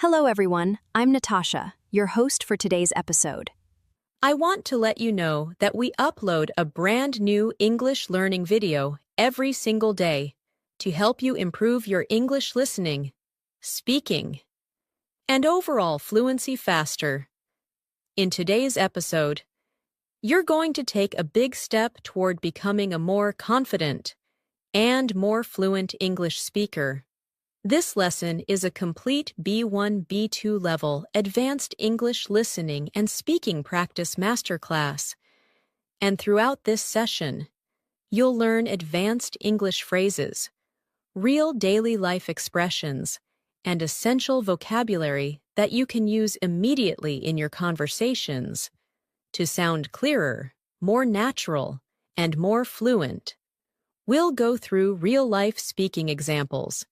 Hello, everyone. I'm Natasha, your host for today's episode. I want to let you know that we upload a brand new English learning video every single day to help you improve your English listening, speaking, and overall fluency faster. In today's episode, you're going to take a big step toward becoming a more confident and more fluent English speaker. This lesson is a complete B1-B2 level advanced English listening and speaking practice masterclass. And throughout this session, you'll learn advanced English phrases, real daily life expressions, and essential vocabulary that you can use immediately in your conversations to sound clearer, more natural, and more fluent. We'll go through real-life speaking examples,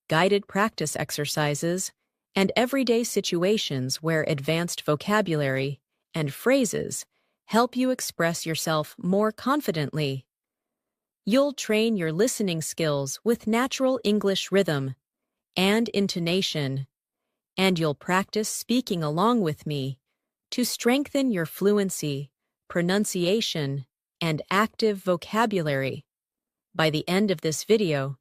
guided practice exercises, and everyday situations where advanced vocabulary and phrases help you express yourself more confidently. You'll train your listening skills with natural English rhythm and intonation, and you'll practice speaking along with me to strengthen your fluency, pronunciation, and active vocabulary. By the end of this video,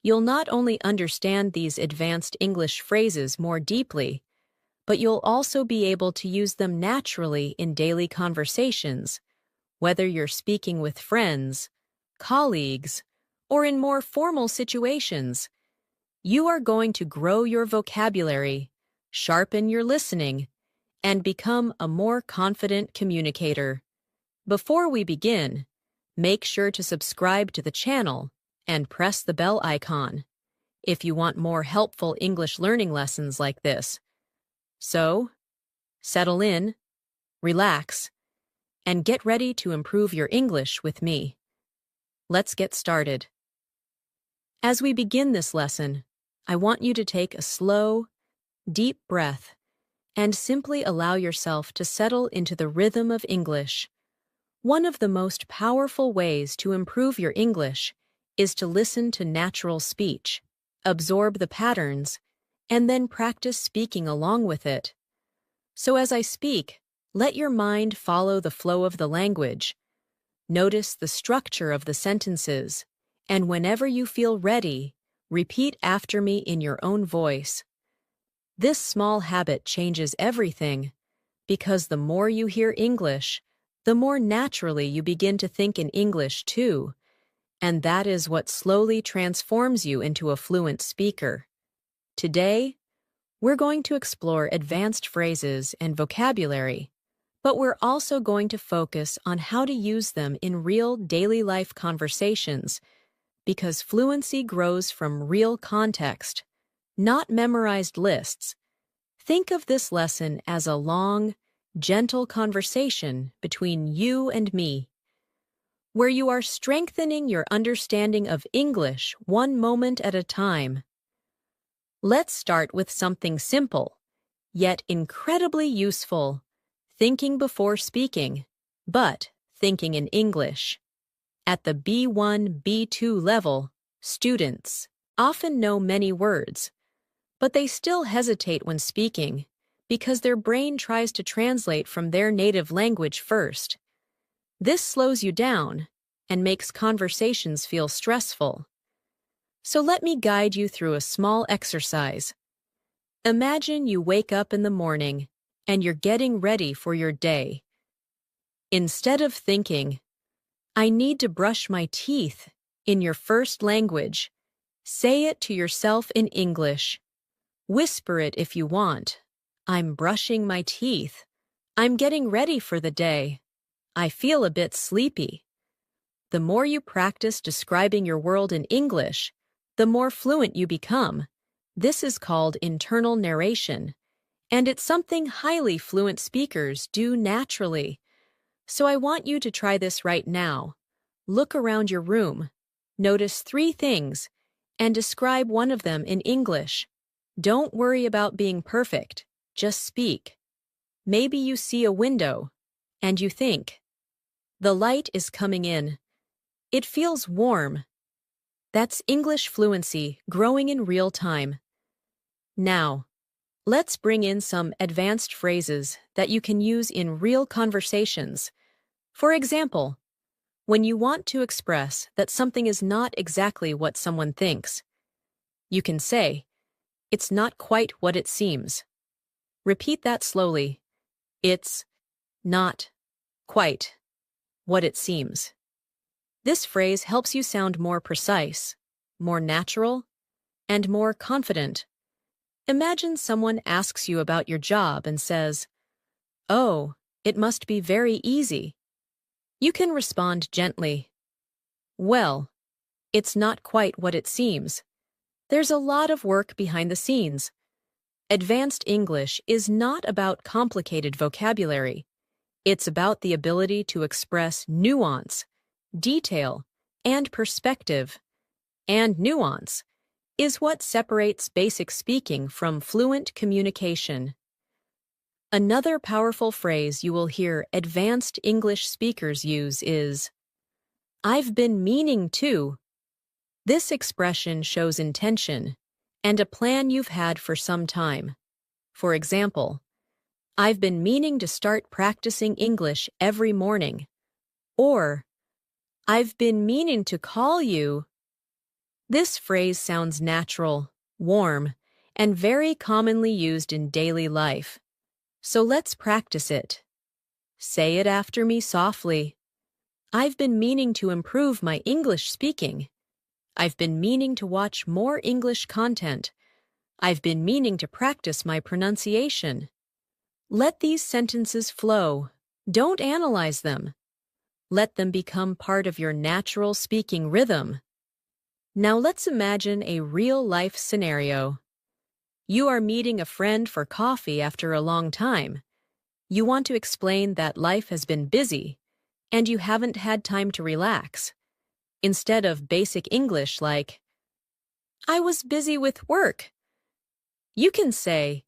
you'll not only understand these advanced English phrases more deeply, but you'll also be able to use them naturally in daily conversations, whether you're speaking with friends, colleagues, or in more formal situations. You are going to grow your vocabulary, sharpen your listening, and become a more confident communicator. Before we begin, make sure to subscribe to the channel and press the bell icon if you want more helpful English learning lessons like this. So, settle in, relax, and get ready to improve your English with me. Let's get started. As we begin this lesson, I want you to take a slow, deep breath and simply allow yourself to settle into the rhythm of English. One of the most powerful ways to improve your English is to listen to natural speech, absorb the patterns, and then practice speaking along with it. So as I speak, let your mind follow the flow of the language. Notice the structure of the sentences, and whenever you feel ready, repeat after me in your own voice. This small habit changes everything, because the more you hear English, the more naturally you begin to think in English too. And that is what slowly transforms you into a fluent speaker. Today, we're going to explore advanced phrases and vocabulary, but we're also going to focus on how to use them in real daily life conversations, because fluency grows from real context, not memorized lists. Think of this lesson as a long, gentle conversation between you and me, where you are strengthening your understanding of English one moment at a time. Let's start with something simple, yet incredibly useful: thinking before speaking, but thinking in English. At the B1-B2 level, students often know many words, but they still hesitate when speaking because their brain tries to translate from their native language first. This slows you down and makes conversations feel stressful. So let me guide you through a small exercise. Imagine you wake up in the morning and you're getting ready for your day. Instead of thinking, "I need to brush my teeth," in your first language, say it to yourself in English. Whisper it if you want. "I'm brushing my teeth. I'm getting ready for the day. I feel a bit sleepy." The more you practice describing your world in English, the more fluent you become. This is called internal narration, and it's something highly fluent speakers do naturally. So I want you to try this right now. Look around your room, notice 3 things, and describe one of them in English. Don't worry about being perfect, just speak. Maybe you see a window, and you think, "The light is coming in. It feels warm." That's English fluency growing in real time. Now, Let's bring in some advanced phrases that you can use in real conversations. For example, when you want to express that something is not exactly what someone thinks, you can say, "It's not quite what it seems." Repeat that slowly. It's not quite what it seems. This phrase helps you sound more precise, more natural, and more confident. Imagine someone asks you about your job and says, "Oh, it must be very easy." You can respond gently, "Well, it's not quite what it seems. There's a lot of work behind the scenes." Advanced English is not about complicated vocabulary. It's about the ability to express nuance, detail, and perspective. And nuance is what separates basic speaking from fluent communication. Another powerful phrase you will hear advanced English speakers use is, "I've been meaning to." This expression shows intention and a plan you've had for some time. For example, "I've been meaning to start practicing English every morning." Or, "I've been meaning to call you." This phrase sounds natural, warm, and very commonly used in daily life. So let's practice it. Say it after me softly. "I've been meaning to improve my English speaking." "I've been meaning to watch more English content." "I've been meaning to practice my pronunciation." Let these sentences flow. Don't analyze them. Let them become part of your natural speaking rhythm. Now let's imagine a real-life scenario. You are meeting a friend for coffee after a long time. You want to explain that life has been busy, and you haven't had time to relax. Instead of basic English like, "I was busy with work," you can say,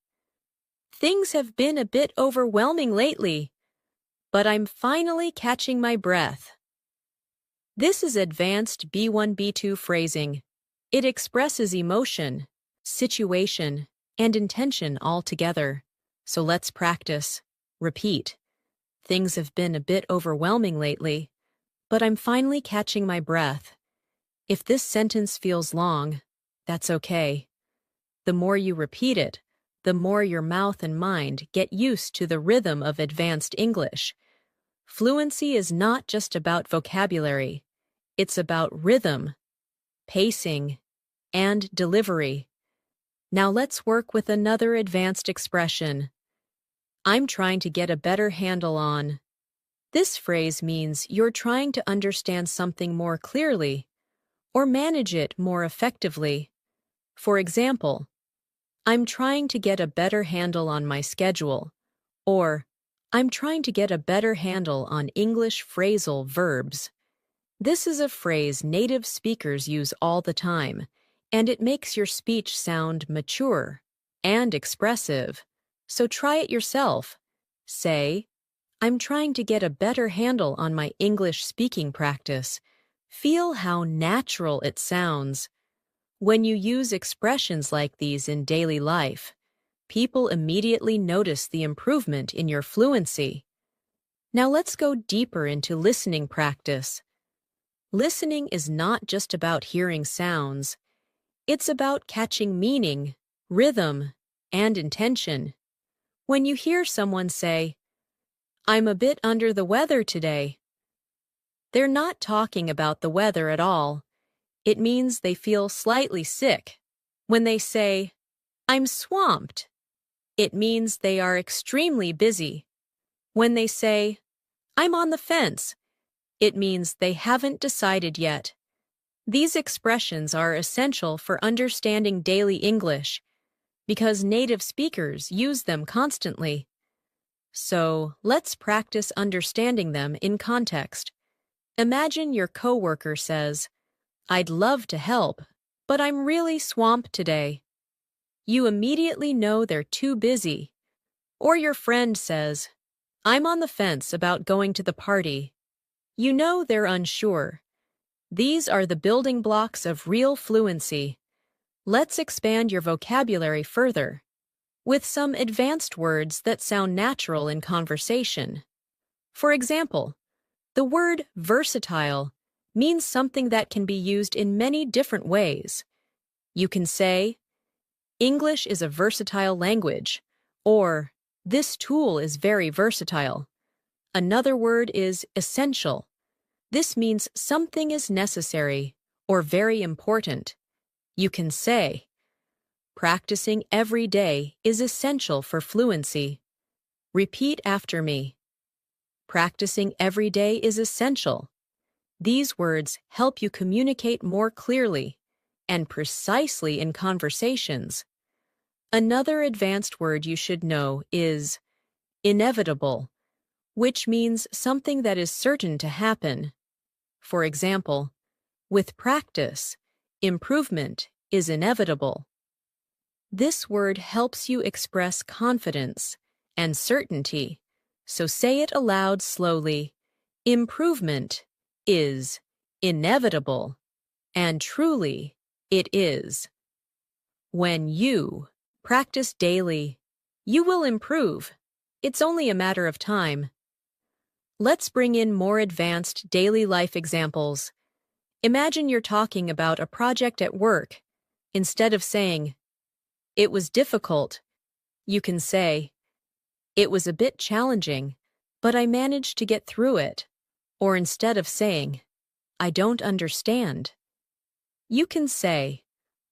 "Things have been a bit overwhelming lately, but I'm finally catching my breath." This is advanced B1 B2 phrasing. It expresses emotion, situation, and intention all together. So let's practice. Repeat. "Things have been a bit overwhelming lately, but I'm finally catching my breath." If this sentence feels long, that's okay. The more you repeat it, the more your mouth and mind get used to the rhythm of advanced English. Fluency is not just about vocabulary. It's about rhythm, pacing, and delivery. Now let's work with another advanced expression. "I'm trying to get a better handle on." This phrase means you're trying to understand something more clearly or manage it more effectively. For example, "I'm trying to get a better handle on my schedule," or "I'm trying to get a better handle on English phrasal verbs." This is a phrase native speakers use all the time, and it makes your speech sound mature and expressive. So try it yourself. Say, "I'm trying to get a better handle on my English speaking practice." Feel how natural it sounds. When you use expressions like these in daily life, people immediately notice the improvement in your fluency. Now let's go deeper into listening practice. Listening is not just about hearing sounds. It's about catching meaning, rhythm, and intention. When you hear someone say, "I'm a bit under the weather today," they're not talking about the weather at all. It means they feel slightly sick. When they say, "I'm swamped," it means they are extremely busy. When they say, "I'm on the fence," it means they haven't decided yet. These expressions are essential for understanding daily English because native speakers use them constantly. So let's practice understanding them in context. Imagine your coworker says, "I'd love to help, but I'm really swamped today." You immediately know they're too busy. Or your friend says, "I'm on the fence about going to the party." You know they're unsure. These are the building blocks of real fluency. Let's expand your vocabulary further. with some advanced words that sound natural in conversation. For example, the word versatile means something that can be used in many different ways. You can say, English is a versatile language, or this tool is very versatile. Another word is essential. This means something is necessary or very important. You can say, practicing every day is essential for fluency. Repeat after me. Practicing every day is essential. These words help you communicate more clearly and precisely in conversations. Another advanced word you should know is inevitable, which means something that is certain to happen. For example, with practice, improvement is inevitable. This word helps you express confidence and certainty, so say it aloud slowly. Improvement is inevitable, and truly, it is. When you practice daily, you will improve. It's only a matter of time. Let's bring in more advanced daily life examples. Imagine you're talking about a project at work. Instead of saying, it was difficult, you can say, it was a bit challenging, but I managed to get through it. Or instead of saying, I don't understand, you can say,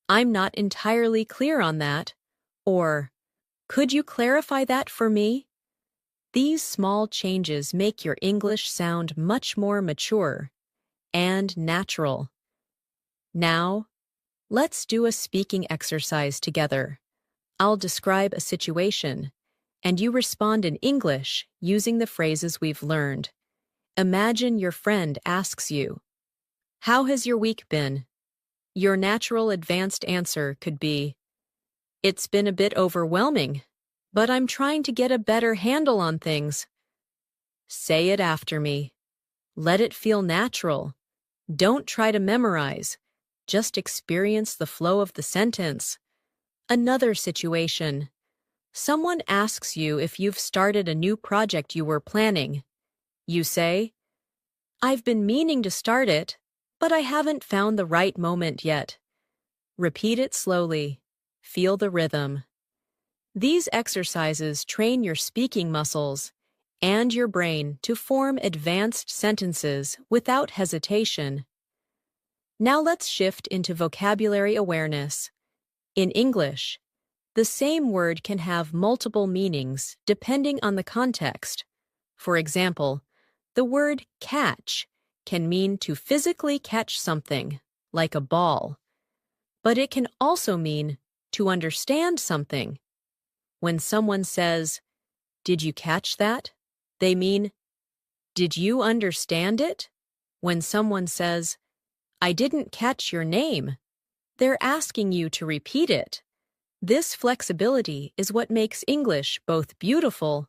I'm not entirely clear on that, or could you clarify that for me? These small changes make your English sound much more mature and natural. Now, let's do a speaking exercise together. I'll describe a situation, and you respond in English using the phrases we've learned. Imagine your friend asks you, how has your week been? Your natural advanced answer could be, it's been a bit overwhelming, but I'm trying to get a better handle on things. Say it after me. Let it feel natural. Don't try to memorize. Just experience the flow of the sentence. Another situation. Someone asks you if you've started a new project you were planning. You say, I've been meaning to start it, but I haven't found the right moment yet. Repeat it slowly. Feel the rhythm. These exercises train your speaking muscles and your brain to form advanced sentences without hesitation. Now let's shift into vocabulary awareness. In English, the same word can have multiple meanings depending on the context. For example, the word catch can mean to physically catch something, like a ball. But it can also mean to understand something. When someone says, did you catch that? They mean, did you understand it? When someone says, I didn't catch your name, they're asking you to repeat it. This flexibility is what makes English both beautiful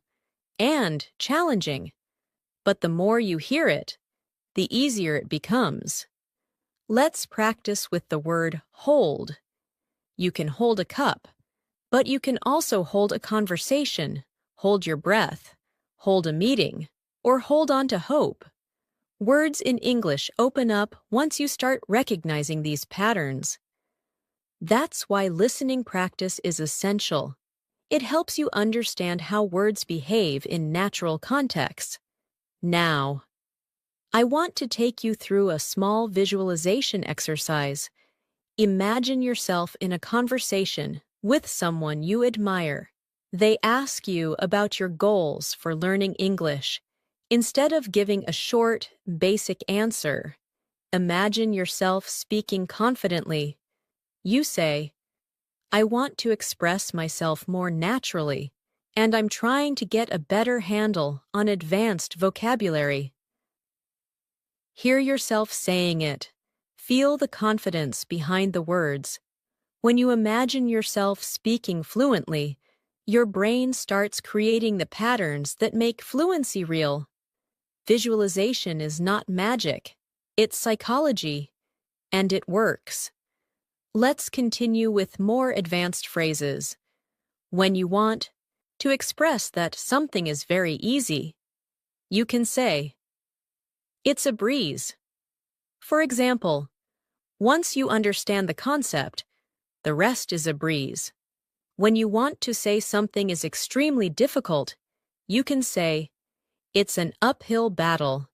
and challenging. But the more you hear it, the easier it becomes. Let's practice with the word hold. You can hold a cup, but you can also hold a conversation, hold your breath, hold a meeting, or hold on to hope. Words in English open up once you start recognizing these patterns. That's why listening practice is essential. It helps you understand how words behave in natural contexts. Now, I want to take you through a small visualization exercise. Imagine yourself in a conversation with someone you admire. They ask you about your goals for learning English. Instead of giving a short, basic answer, imagine yourself speaking confidently. You say, I want to express myself more naturally, and I'm trying to get a better handle on advanced vocabulary. Hear yourself saying it. Feel the confidence behind the words. When you imagine yourself speaking fluently, your brain starts creating the patterns that make fluency real. Visualization is not magic, it's psychology, and it works. Let's continue with more advanced phrases. When you want to express that something is very easy, you can say, "It's a breeze." For example, once you understand the concept, the rest is a breeze. When you want to say something is extremely difficult, you can say, "It's an uphill battle."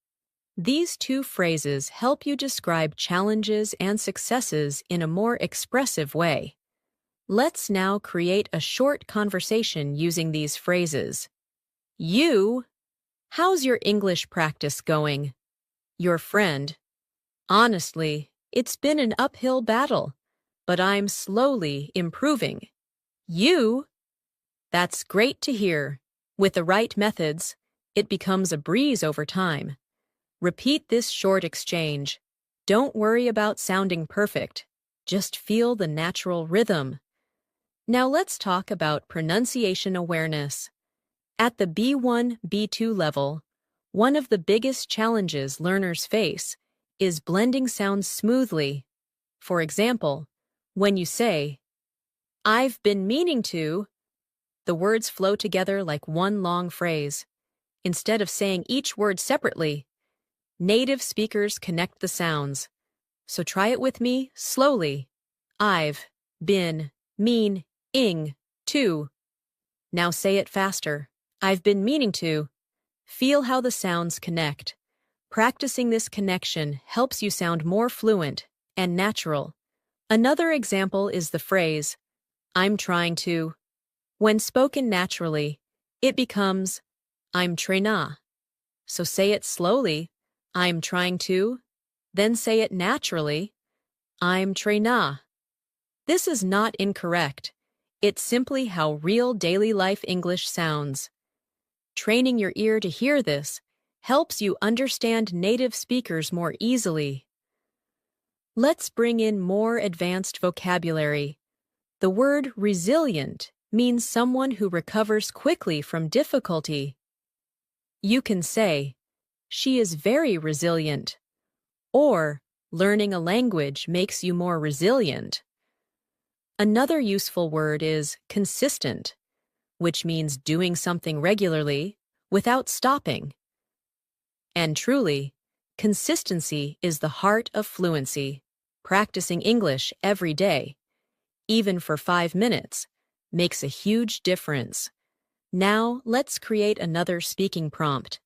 These two phrases help you describe challenges and successes in a more expressive way. Let's now create a short conversation using these phrases. You, how's your English practice going? Your friend, honestly, it's been an uphill battle, but I'm slowly improving. You, that's great to hear. With the right methods, it becomes a breeze over time. Repeat this short exchange. Don't worry about sounding perfect. Just feel the natural rhythm. Now let's talk about pronunciation awareness. At the B1, B2 level, one of the biggest challenges learners face is blending sounds smoothly. For example, when you say, "I've been meaning to," the words flow together like one long phrase. Instead of saying each word separately, native speakers connect the sounds. So try it with me slowly. I've been meaning to. Now say it faster. I've been meaning to. Feel how the sounds connect. Practicing this connection helps you sound more fluent and natural. Another example is the phrase, "I'm trying to." When spoken naturally, it becomes, "I'm tryna." So say it slowly, "I'm trying to," then say it naturally, "I'm tryna." This is not incorrect. It's simply how real daily life English sounds. Training your ear to hear this helps you understand native speakers more easily. Let's bring in more advanced vocabulary. The word resilient means someone who recovers quickly from difficulty. You can say, "She is very resilient," or "Learning a language makes you more resilient." Another useful word is consistent, which means doing something regularly without stopping. And truly, consistency is the heart of fluency. Practicing English every day, even for 5 minutes, makes a huge difference. Now, let's create another speaking prompt.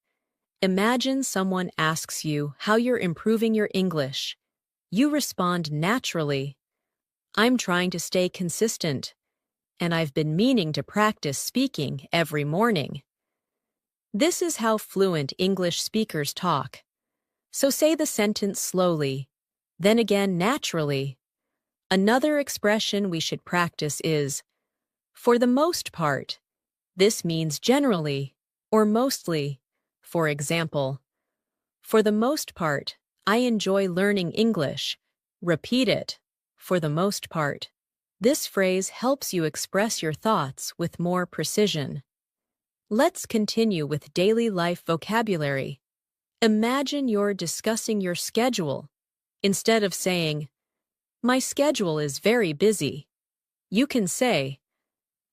Imagine someone asks you how you're improving your English. You respond naturally, "I'm trying to stay consistent, and I've been meaning to practice speaking every morning." This is how fluent English speakers talk. So say the sentence slowly, then again naturally. Another expression we should practice is, "for the most part." This means generally or mostly. For example, "For the most part, I enjoy learning English." Repeat it, "for the most part." This phrase helps you express your thoughts with more precision. Let's continue with daily life vocabulary. Imagine you're discussing your schedule. Instead of saying, "My schedule is very busy," you can say,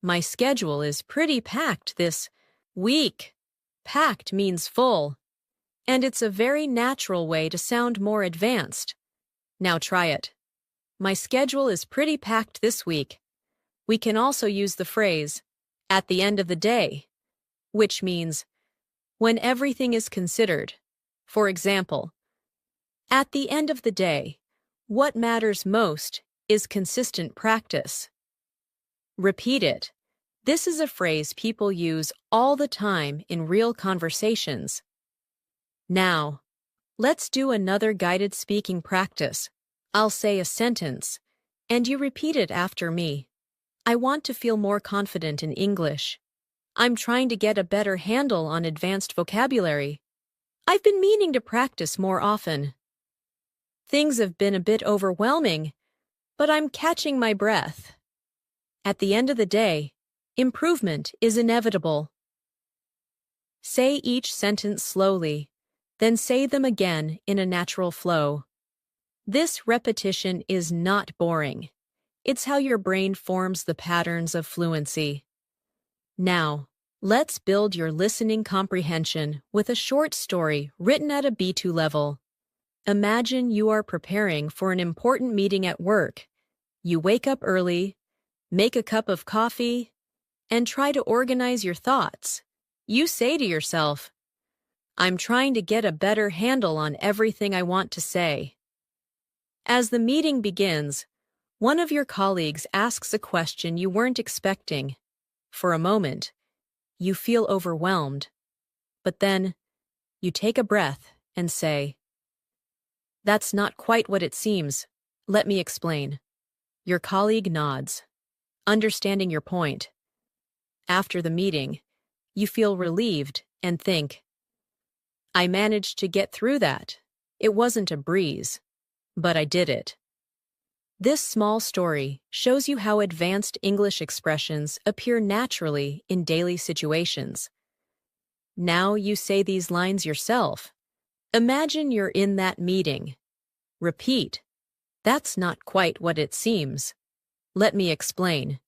"My schedule is pretty packed this week." Packed means full, and it's a very natural way to sound more advanced. Now try it. "My schedule is pretty packed this week." We can also use the phrase, "at the end of the day," which means when everything is considered. For example, "At the end of the day, what matters most is consistent practice." Repeat it. This is a phrase people use all the time in real conversations. Now, let's do another guided speaking practice. I'll say a sentence, and you repeat it after me. "I want to feel more confident in English." "I'm trying to get a better handle on advanced vocabulary." "I've been meaning to practice more often." "Things have been a bit overwhelming, but I'm catching my breath." At the end of the day, improvement is inevitable. Say each sentence slowly, then say them again in a natural flow. This repetition is not boring. It's how your brain forms the patterns of fluency. Now, let's build your listening comprehension with a short story written at a B2 level. Imagine you are preparing for an important meeting at work. You wake up early, make a cup of coffee, and try to organize your thoughts. You say to yourself, "I'm trying to get a better handle on everything I want to say." As the meeting begins, one of your colleagues asks a question you weren't expecting. For a moment, you feel overwhelmed, but then you take a breath and say, "That's not quite what it seems. Let me explain." Your colleague nods, understanding your point. After the meeting, you feel relieved and think, "I managed to get through that. It wasn't a breeze, but I did it." This small story shows you how advanced English expressions appear naturally in daily situations. Now you say these lines yourself. Imagine you're in that meeting. Repeat, "That's not quite what it seems. Let me explain."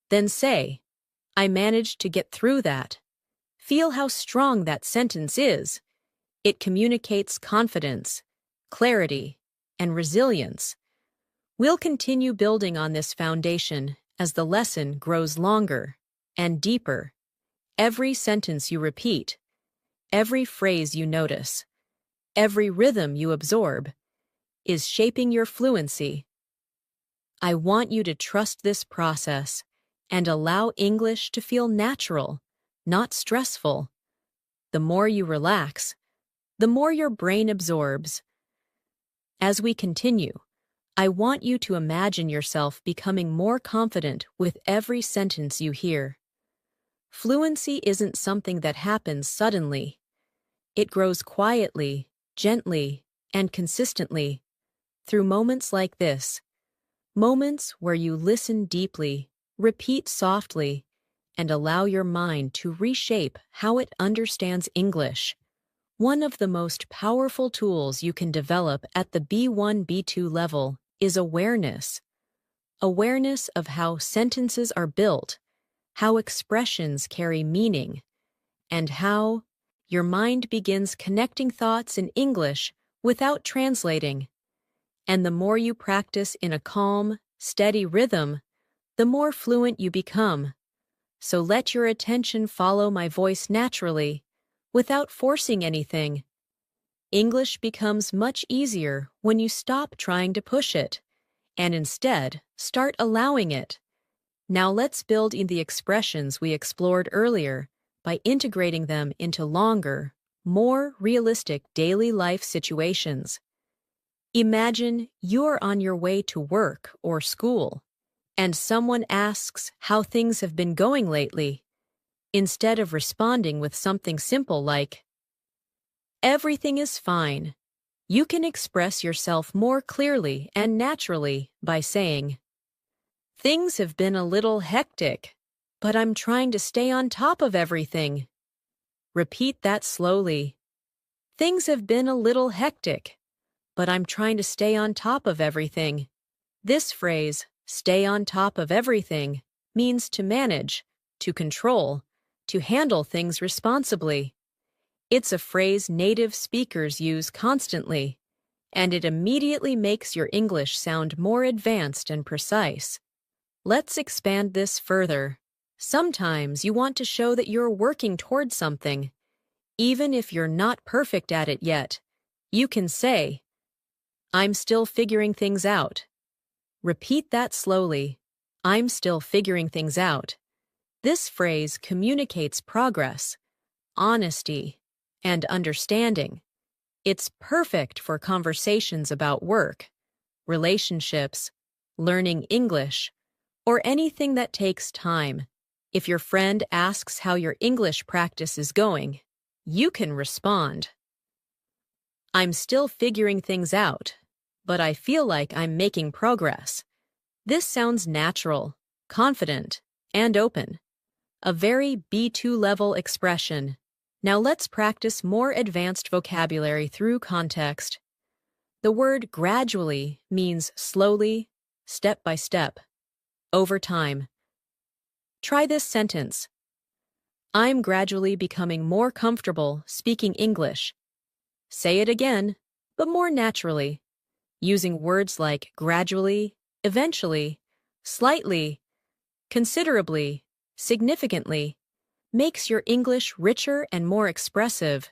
Then say, "I managed to get through that." Feel how strong that sentence is. It communicates confidence, clarity, and resilience. We'll continue building on this foundation as the lesson grows longer and deeper. Every sentence you repeat, every phrase you notice, every rhythm you absorb, is shaping your fluency. I want you to trust this process and allow English to feel natural, not stressful. The more you relax, the more your brain absorbs. As we continue, I want you to imagine yourself becoming more confident with every sentence you hear. Fluency isn't something that happens suddenly. It grows quietly, gently, and consistently through moments like this. Moments where you listen deeply, repeat softly, and allow your mind to reshape how it understands English. One of the most powerful tools you can develop at the B1, B2 level is awareness. Awareness of how sentences are built, how expressions carry meaning, and how your mind begins connecting thoughts in English without translating. And the more you practice in a calm, steady rhythm, the more fluent you become. So let your attention follow my voice naturally, without forcing anything. English becomes much easier when you stop trying to push it, and instead start allowing it. Now let's build in the expressions we explored earlier by integrating them into longer, more realistic daily life situations. Imagine you're on your way to work or school, and someone asks how things have been going lately. Instead of responding with something simple like, "Everything is fine," you can express yourself more clearly and naturally by saying, "Things have been a little hectic, but I'm trying to stay on top of everything." Repeat that slowly. "Things have been a little hectic, but I'm trying to stay on top of everything." This phrase, "stay on top of everything," means to manage, to control, to handle things responsibly. It's a phrase native speakers use constantly, and it immediately makes your English sound more advanced and precise. Let's expand this further. Sometimes you want to show that you're working towards something. Even if you're not perfect at it yet, you can say, "I'm still figuring things out." Repeat that slowly. "I'm still figuring things out." This phrase communicates progress, honesty, and understanding. It's perfect for conversations about work, relationships, learning English, or anything that takes time. If your friend asks how your English practice is going, you can respond, "I'm still figuring things out, but I feel like I'm making progress." This sounds natural, confident, and open. A very B2 level expression. Now let's practice more advanced vocabulary through context. The word gradually means slowly, step by step, over time. Try this sentence. I'm gradually becoming more comfortable speaking English. Say it again, but more naturally, using words like gradually, eventually, slightly, considerably, significantly, makes your English richer and more expressive.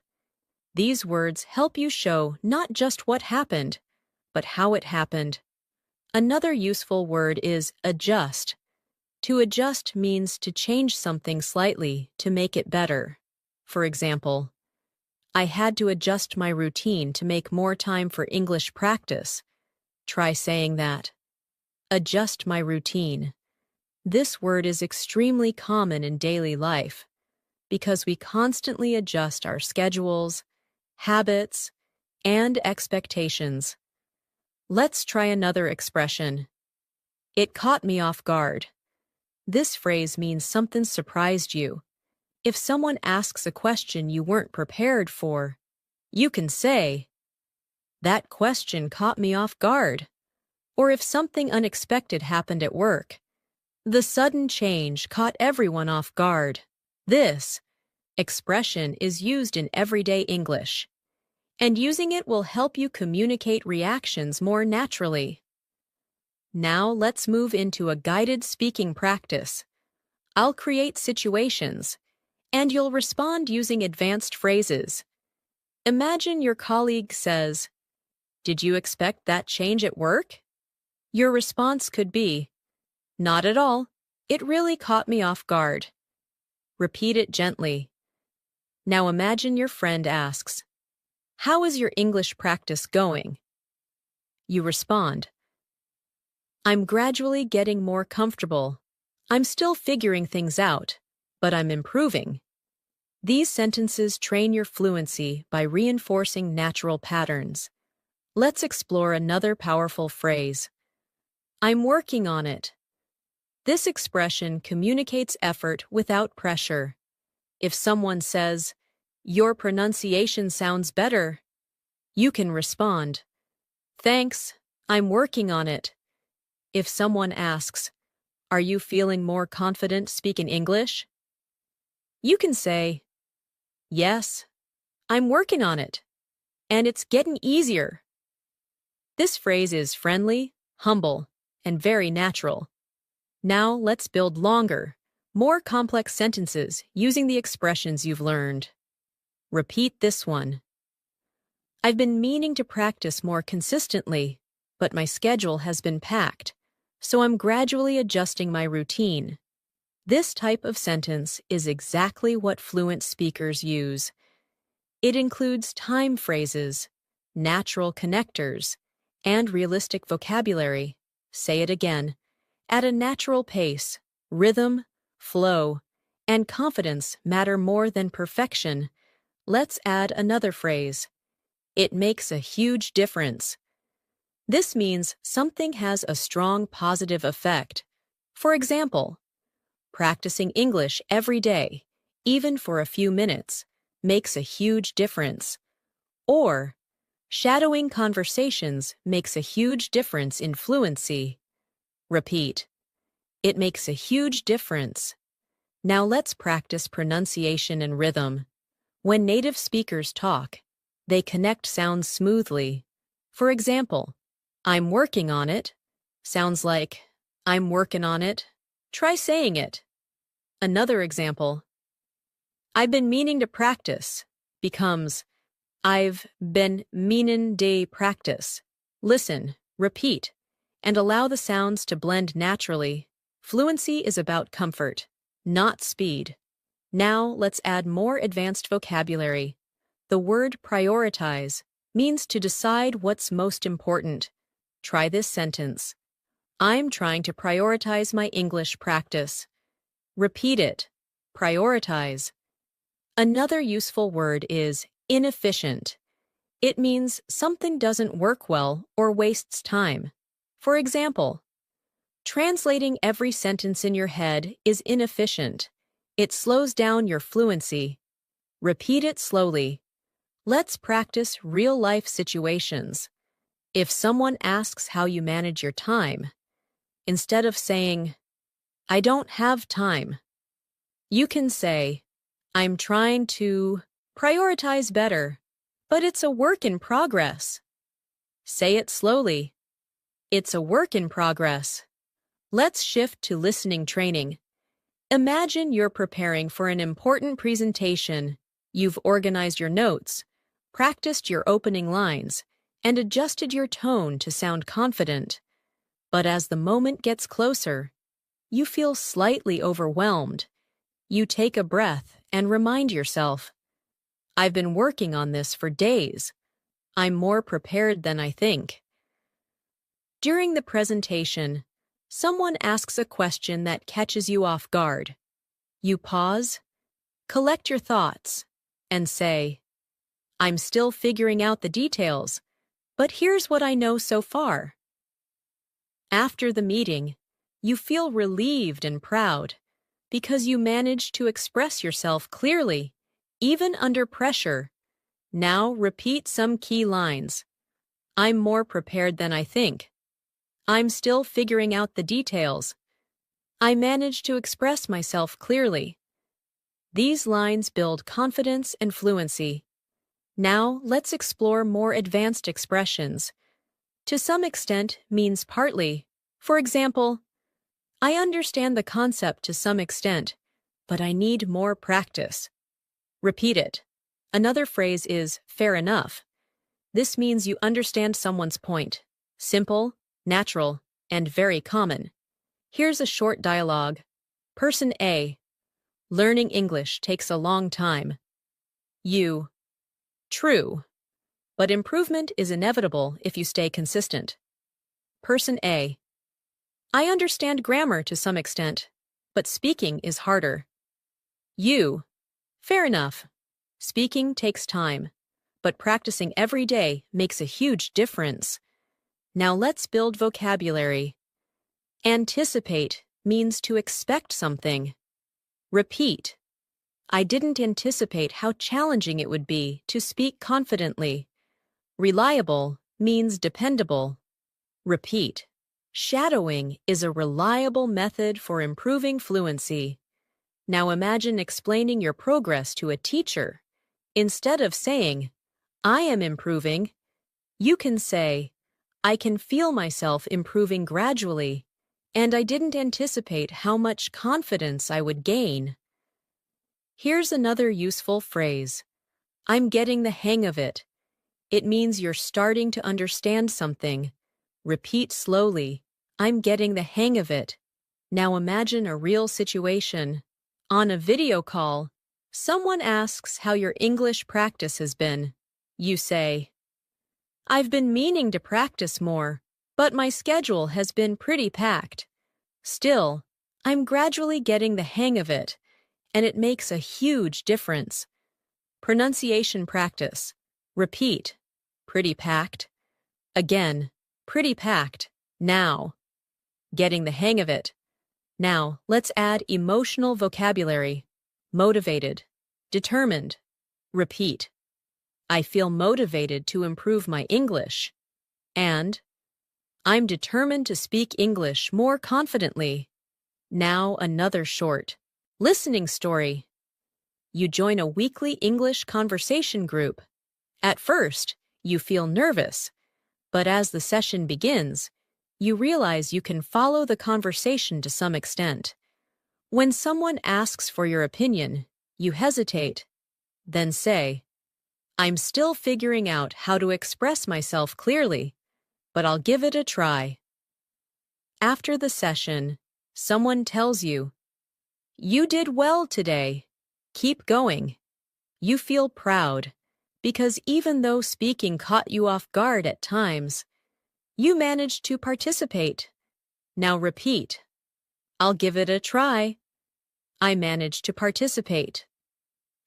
These words help you show not just what happened, but how it happened. Another useful word is adjust. To adjust means to change something slightly to make it better. For example, I had to adjust my routine to make more time for English practice. Try saying that. Adjust my routine. This word is extremely common in daily life because we constantly adjust our schedules, habits, and expectations. Let's try another expression. It caught me off guard. This phrase means something surprised you. If someone asks a question you weren't prepared for, you can say, "That question caught me off guard." Or if something unexpected happened at work, "The sudden change caught everyone off guard." This expression is used in everyday English, and using it will help you communicate reactions more naturally. Now let's move into a guided speaking practice. I'll create situations, and you'll respond using advanced phrases. Imagine your colleague says, "Did you expect that change at work?" Your response could be, "Not at all. It really caught me off guard." Repeat it gently. Now imagine your friend asks, "How is your English practice going?" You respond, "I'm gradually getting more comfortable. I'm still figuring things out, but I'm improving." These sentences train your fluency by reinforcing natural patterns. Let's explore another powerful phrase. I'm working on it. This expression communicates effort without pressure. If someone says, "Your pronunciation sounds better," you can respond, "Thanks, I'm working on it." If someone asks, "Are you feeling more confident speaking English?" you can say, "Yes, I'm working on it, and it's getting easier." This phrase is friendly, humble, and very natural. Now let's build longer, more complex sentences using the expressions you've learned. Repeat this one. I've been meaning to practice more consistently, but my schedule has been packed, so I'm gradually adjusting my routine. This type of sentence is exactly what fluent speakers use. It includes time phrases, natural connectors, and realistic vocabulary. Say it again. At a natural pace, rhythm, flow, and confidence matter more than perfection. Let's add another phrase. It makes a huge difference. This means something has a strong positive effect. For example, practicing English every day, even for a few minutes, makes a huge difference. Or, shadowing conversations makes a huge difference in fluency. Repeat. It makes a huge difference. Now let's practice pronunciation and rhythm. When native speakers talk, they connect sounds smoothly. For example, "I'm working on it" sounds like "I'm working on it." Try saying it. Another example, "I've been meaning to practice" becomes "I've been meanin' to practice." Listen, repeat, and allow the sounds to blend naturally. Fluency is about comfort, not speed. Now let's add more advanced vocabulary. The word prioritize means to decide what's most important. Try this sentence. I'm trying to prioritize my English practice. Repeat it. Prioritize. Another useful word is inefficient. It means something doesn't work well or wastes time. For example, translating every sentence in your head is inefficient. It slows down your fluency. Repeat it slowly. Let's practice real-life situations. If someone asks how you manage your time, instead of saying, "I don't have time," you can say, I'm trying to prioritize better, but it's a work in progress. Say it slowly. It's a work in progress. Let's shift to listening training. Imagine you're preparing for an important presentation. You've organized your notes, practiced your opening lines, and adjusted your tone to sound confident. But as the moment gets closer, you feel slightly overwhelmed. You take a breath and remind yourself, I've been working on this for days. I'm more prepared than I think. During the presentation, someone asks a question that catches you off guard. You pause, collect your thoughts, and say, I'm still figuring out the details, but here's what I know so far. After the meeting, you feel relieved and proud because you managed to express yourself clearly, even under pressure. Now repeat some key lines. I'm more prepared than I think. I'm still figuring out the details. I managed to express myself clearly. These lines build confidence and fluency. Now let's explore more advanced expressions. To some extent means partly. For example, I understand the concept to some extent, but I need more practice. Repeat it. Another phrase is fair enough. This means you understand someone's point. Simple, natural, and very common. Here's a short dialogue. Person A. Learning English takes a long time. You. True. But improvement is inevitable if you stay consistent. Person A. I understand grammar to some extent, but speaking is harder. You. Fair enough. Speaking takes time, but practicing every day makes a huge difference. Now let's build vocabulary. Anticipate means to expect something. Repeat. I didn't anticipate how challenging it would be to speak confidently. Reliable means dependable. Repeat. Shadowing is a reliable method for improving fluency. Now imagine explaining your progress to a teacher. Instead of saying, I am improving, you can say, I can feel myself improving gradually, and I didn't anticipate how much confidence I would gain. Here's another useful phrase. I'm getting the hang of it. It means you're starting to understand something. Repeat slowly. I'm getting the hang of it. Now imagine a real situation. On a video call, someone asks how your English practice has been. You say, I've been meaning to practice more, but my schedule has been pretty packed. Still, I'm gradually getting the hang of it, and it makes a huge difference. Pronunciation practice. Repeat. Pretty packed. Again. Pretty packed. Now. Getting the hang of it. Now, let's add emotional vocabulary. Motivated. Determined. Repeat. I feel motivated to improve my English. And I'm determined to speak English more confidently. Now another short listening story. You join a weekly English conversation group. At first, you feel nervous, but as the session begins, you realize you can follow the conversation to some extent. When someone asks for your opinion, you hesitate. Then say, I'm still figuring out how to express myself clearly, but I'll give it a try. After the session, someone tells you, You did well today. Keep going. You feel proud, because even though speaking caught you off guard at times, you managed to participate. Now repeat. I'll give it a try. I managed to participate.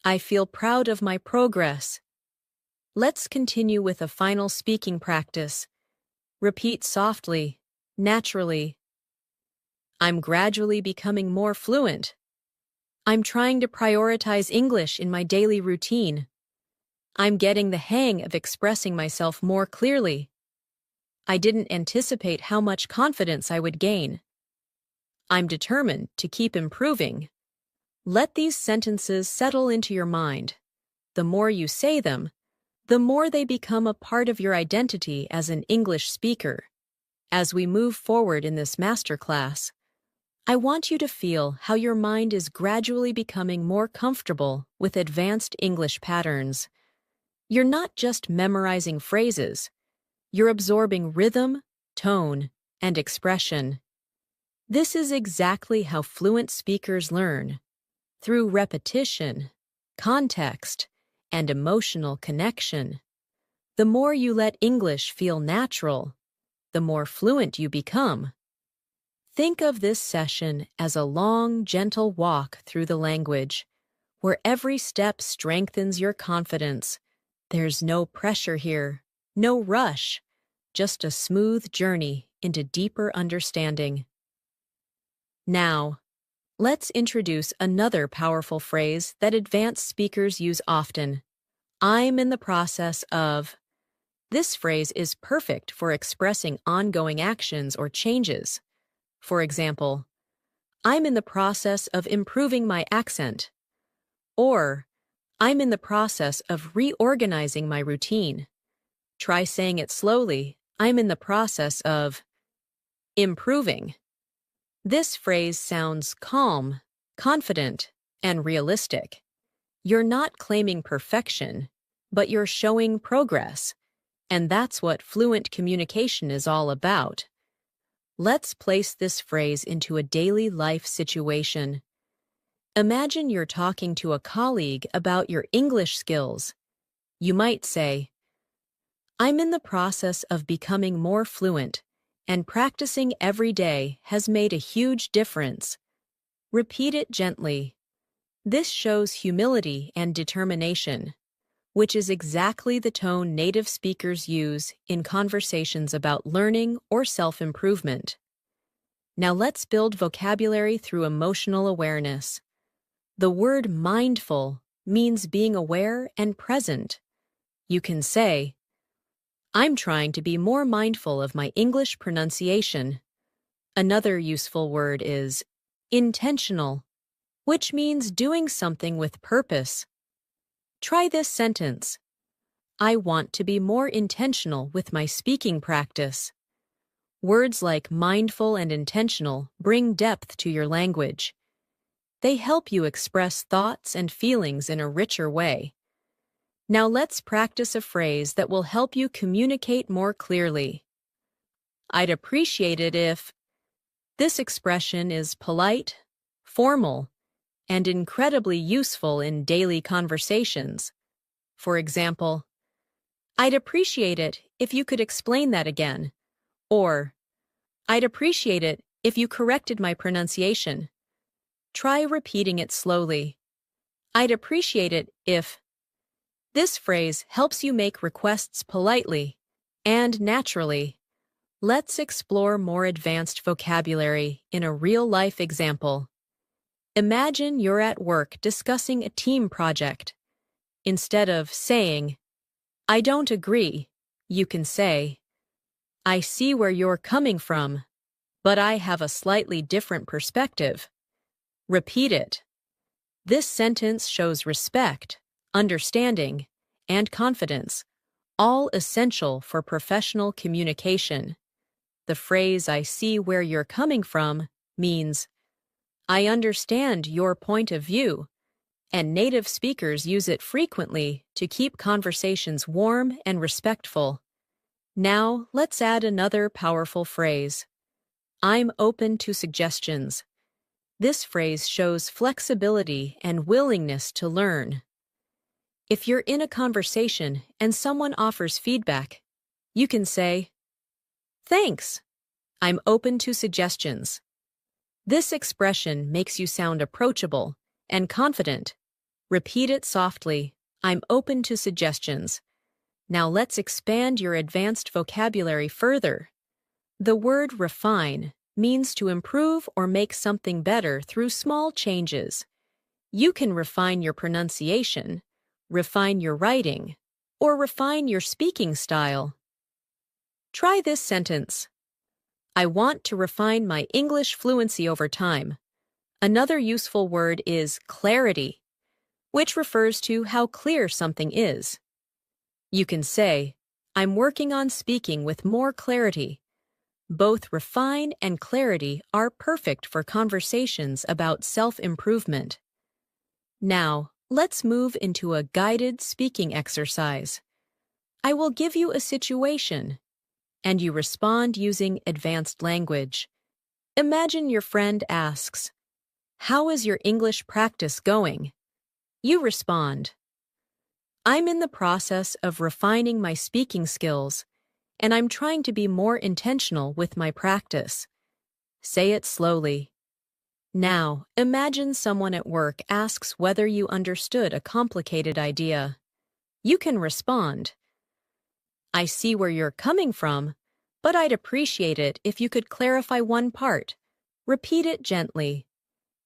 I feel proud of my progress. Let's continue with a final speaking practice. Repeat softly, naturally. I'm gradually becoming more fluent. I'm trying to prioritize English in my daily routine. I'm getting the hang of expressing myself more clearly. I didn't anticipate how much confidence I would gain. I'm determined to keep improving. Let these sentences settle into your mind. The more you say them, the more they become a part of your identity as an English speaker. As we move forward in this masterclass, I want you to feel how your mind is gradually becoming more comfortable with advanced English patterns. You're not just memorizing phrases, you're absorbing rhythm, tone, and expression. This is exactly how fluent speakers learn, through repetition, context, and emotional connection. The more you let English feel natural, the more fluent you become. Think of this session as a long, gentle walk through the language, where every step strengthens your confidence. There's no pressure here, no rush, just a smooth journey into deeper understanding. Now, let's introduce another powerful phrase that advanced speakers use often. I'm in the process of. This phrase is perfect for expressing ongoing actions or changes. For example, I'm in the process of improving my accent. Or, I'm in the process of reorganizing my routine. Try saying it slowly. I'm in the process of improving. This phrase sounds calm, confident, and realistic. You're not claiming perfection, but you're showing progress. And that's what fluent communication is all about. Let's place this phrase into a daily life situation. Imagine you're talking to a colleague about your English skills. You might say, I'm in the process of becoming more fluent, and practicing every day has made a huge difference. Repeat it gently. This shows humility and determination, which is exactly the tone native speakers use in conversations about learning or self-improvement. Now let's build vocabulary through emotional awareness. The word mindful means being aware and present. You can say, I'm trying to be more mindful of my English pronunciation. Another useful word is intentional, which means doing something with purpose. Try this sentence. I want to be more intentional with my speaking practice. Words like mindful and intentional bring depth to your language. They help you express thoughts and feelings in a richer way. Now let's practice a phrase that will help you communicate more clearly. I'd appreciate it if. This expression is polite, formal, and incredibly useful in daily conversations. For example, I'd appreciate it if you could explain that again. Or, I'd appreciate it if you corrected my pronunciation. Try repeating it slowly. I'd appreciate it if. This phrase helps you make requests politely and naturally. Let's explore more advanced vocabulary in a real-life example. Imagine you're at work discussing a team project. Instead of saying, I don't agree, you can say, I see where you're coming from, but I have a slightly different perspective. Repeat it. This sentence shows respect, understanding, and confidence, all essential for professional communication. The phrase, I see where you're coming from, means, I understand your point of view, and native speakers use it frequently to keep conversations warm and respectful. Now, let's add another powerful phrase. I'm open to suggestions. This phrase shows flexibility and willingness to learn. If you're in a conversation and someone offers feedback, you can say, Thanks. I'm open to suggestions. This expression makes you sound approachable and confident. Repeat it softly. I'm open to suggestions. Now let's expand your advanced vocabulary further. The word refine means to improve or make something better through small changes. You can refine your pronunciation, refine your writing, or refine your speaking style. Try this sentence. I want to refine my English fluency over time. Another useful word is clarity, which refers to how clear something is. You can say, I'm working on speaking with more clarity. Both refine and clarity are perfect for conversations about self-improvement. Now, let's move into a guided speaking exercise. I will give you a situation, and you respond using advanced language. Imagine your friend asks, "How is your English practice going?" You respond, "I'm in the process of refining my speaking skills, and I'm trying to be more intentional with my practice." Say it slowly. Now, imagine someone at work asks whether you understood a complicated idea. You can respond, "I see where you're coming from, but I'd appreciate it if you could clarify one part." Repeat it gently.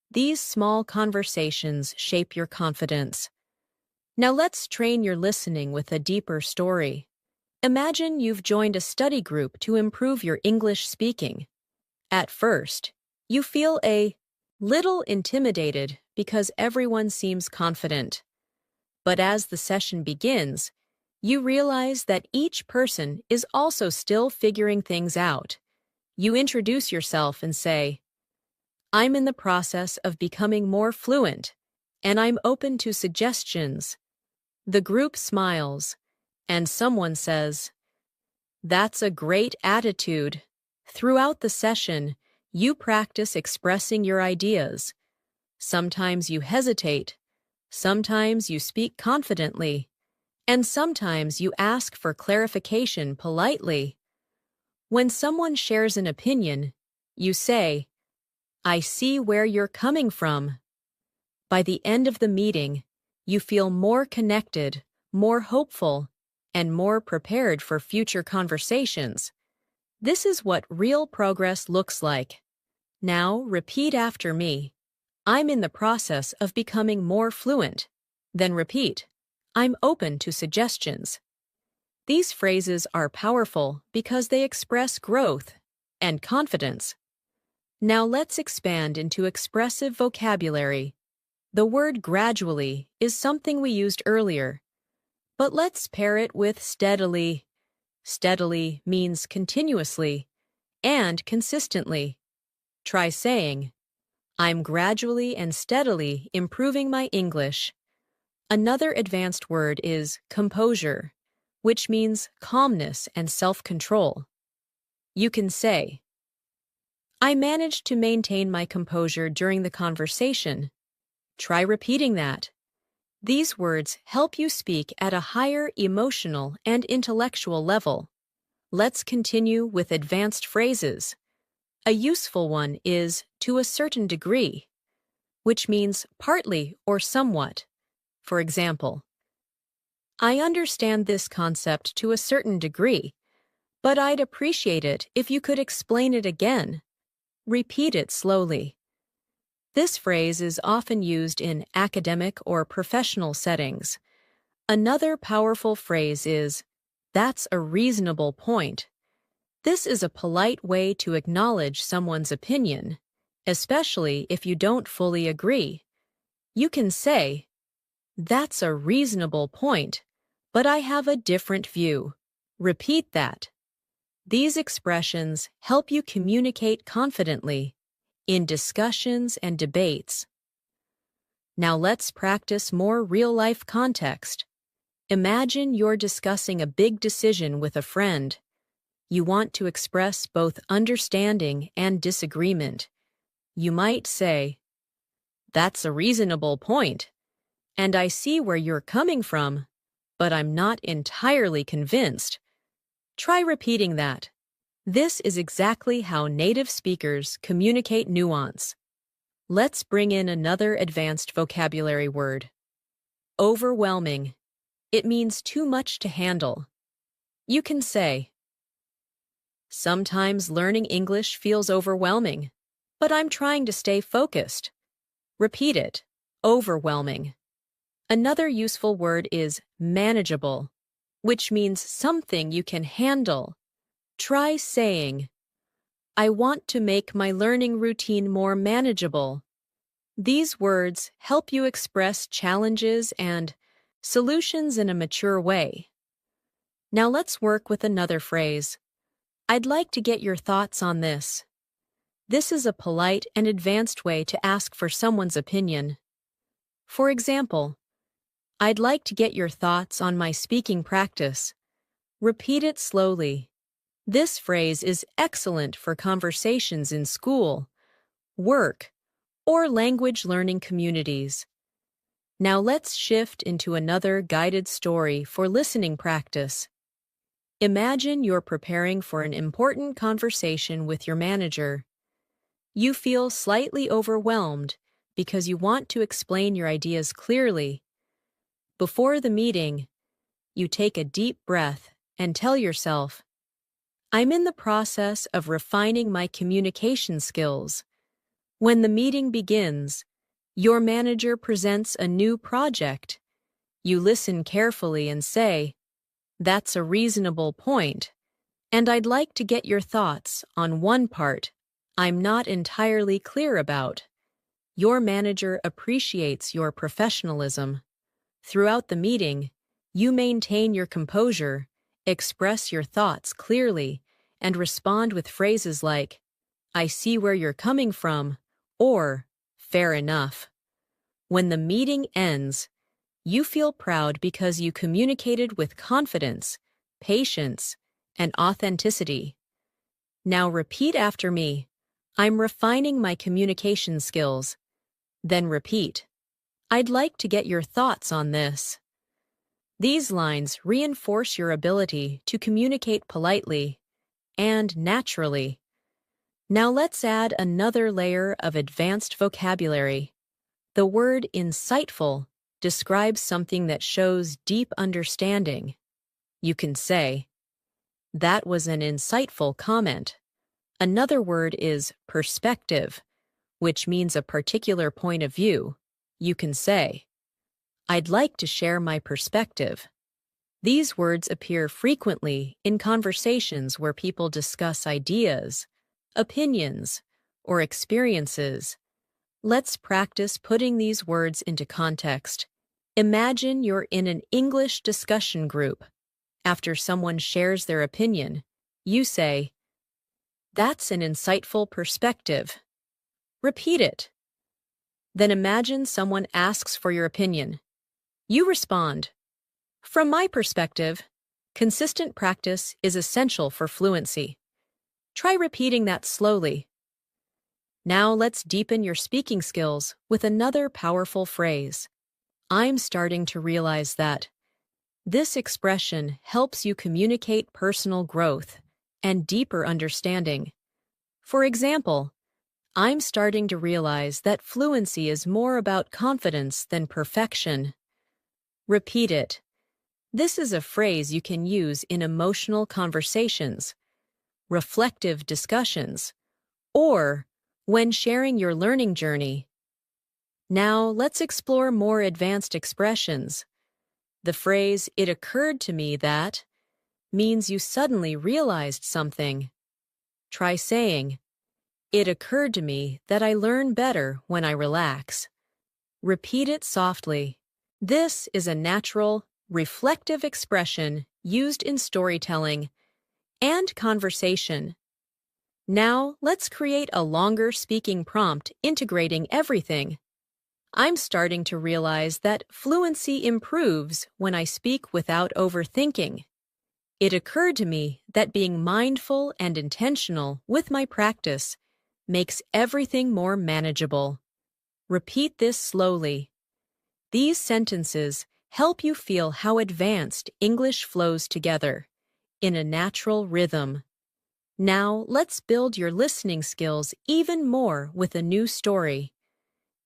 These small conversations shape your confidence. Now let's train your listening with a deeper story. Imagine you've joined a study group to improve your English speaking. At first, you feel a little intimidated because everyone seems confident. But as the session begins, you realize that each person is also still figuring things out. You introduce yourself and say, "I'm in the process of becoming more fluent, and I'm open to suggestions." The group smiles, and someone says, "That's a great attitude." Throughout the session, you practice expressing your ideas. Sometimes you hesitate, sometimes you speak confidently, and sometimes you ask for clarification politely. When someone shares an opinion, you say, "I see where you're coming from." By the end of the meeting, you feel more connected, more hopeful, and more prepared for future conversations. This is what real progress looks like. Now, repeat after me. I'm in the process of becoming more fluent. Then repeat, I'm open to suggestions. These phrases are powerful because they express growth and confidence. Now let's expand into expressive vocabulary. The word gradually is something we used earlier, but let's pair it with steadily. Steadily means continuously and consistently. Try saying, I'm gradually and steadily improving my English. Another advanced word is composure, which means calmness and self-control. You can say, I managed to maintain my composure during the conversation. Try repeating that. These words help you speak at a higher emotional and intellectual level. Let's continue with advanced phrases. A useful one is to a certain degree, which means partly or somewhat. For example, I understand this concept to a certain degree, but I'd appreciate it if you could explain it again. Repeat it slowly. This phrase is often used in academic or professional settings. Another powerful phrase is, that's a reasonable point. This is a polite way to acknowledge someone's opinion, especially if you don't fully agree. You can say, that's a reasonable point, but I have a different view. Repeat that. These expressions help you communicate confidently in discussions and debates. Now let's practice more real-life context. Imagine you're discussing a big decision with a friend. You want to express both understanding and disagreement. You might say, that's a reasonable point, and I see where you're coming from, but I'm not entirely convinced. Try repeating that. This is exactly how native speakers communicate nuance. Let's bring in another advanced vocabulary word. Overwhelming. It means too much to handle. You can say, sometimes learning English feels overwhelming, but I'm trying to stay focused. Repeat it. Overwhelming. Another useful word is manageable, which means something you can handle. Try saying, I want to make my learning routine more manageable. These words help you express challenges and solutions in a mature way. Now let's work with another phrase. I'd like to get your thoughts on this. This is a polite and advanced way to ask for someone's opinion. For example, I'd like to get your thoughts on my speaking practice. Repeat it slowly. This phrase is excellent for conversations in school, work, or language learning communities. Now let's shift into another guided story for listening practice. Imagine you're preparing for an important conversation with your manager. You feel slightly overwhelmed because you want to explain your ideas clearly. Before the meeting, you take a deep breath and tell yourself, I'm in the process of refining my communication skills. When the meeting begins, your manager presents a new project. You listen carefully and say, that's a reasonable point, and I'd like to get your thoughts on one part I'm not entirely clear about. Your manager appreciates your professionalism. Throughout the meeting, you maintain your composure, express your thoughts clearly, and respond with phrases like, I see where you're coming from, or fair enough. When the meeting ends, you feel proud because you communicated with confidence, patience, and authenticity. Now repeat after me. I'm refining my communication skills. Then repeat. I'd like to get your thoughts on this. These lines reinforce your ability to communicate politely and naturally. Now let's add another layer of advanced vocabulary. The word insightful describes something that shows deep understanding. You can say, that was an insightful comment. Another word is perspective, which means a particular point of view. You can say, I'd like to share my perspective. These words appear frequently in conversations where people discuss ideas, opinions, or experiences. Let's practice putting these words into context. Imagine you're in an English discussion group. After someone shares their opinion, you say, that's an insightful perspective. Repeat it. Then imagine someone asks for your opinion. You respond, from my perspective, consistent practice is essential for fluency. Try repeating that slowly. Now let's deepen your speaking skills with another powerful phrase. I'm starting to realize that. This expression helps you communicate personal growth and deeper understanding. For example, I'm starting to realize that fluency is more about confidence than perfection. Repeat it. This is a phrase you can use in emotional conversations, reflective discussions, or when sharing your learning journey. Now let's explore more advanced expressions. The phrase, it occurred to me that, means you suddenly realized something. Try saying, it occurred to me that I learn better when I relax. Repeat it softly. This is a natural, reflective expression used in storytelling and conversation. Now, let's create a longer speaking prompt integrating everything. I'm starting to realize that fluency improves when I speak without overthinking. It occurred to me that being mindful and intentional with my practice makes everything more manageable. Repeat this slowly. These sentences help you feel how advanced English flows together in a natural rhythm. Now, let's build your listening skills even more with a new story.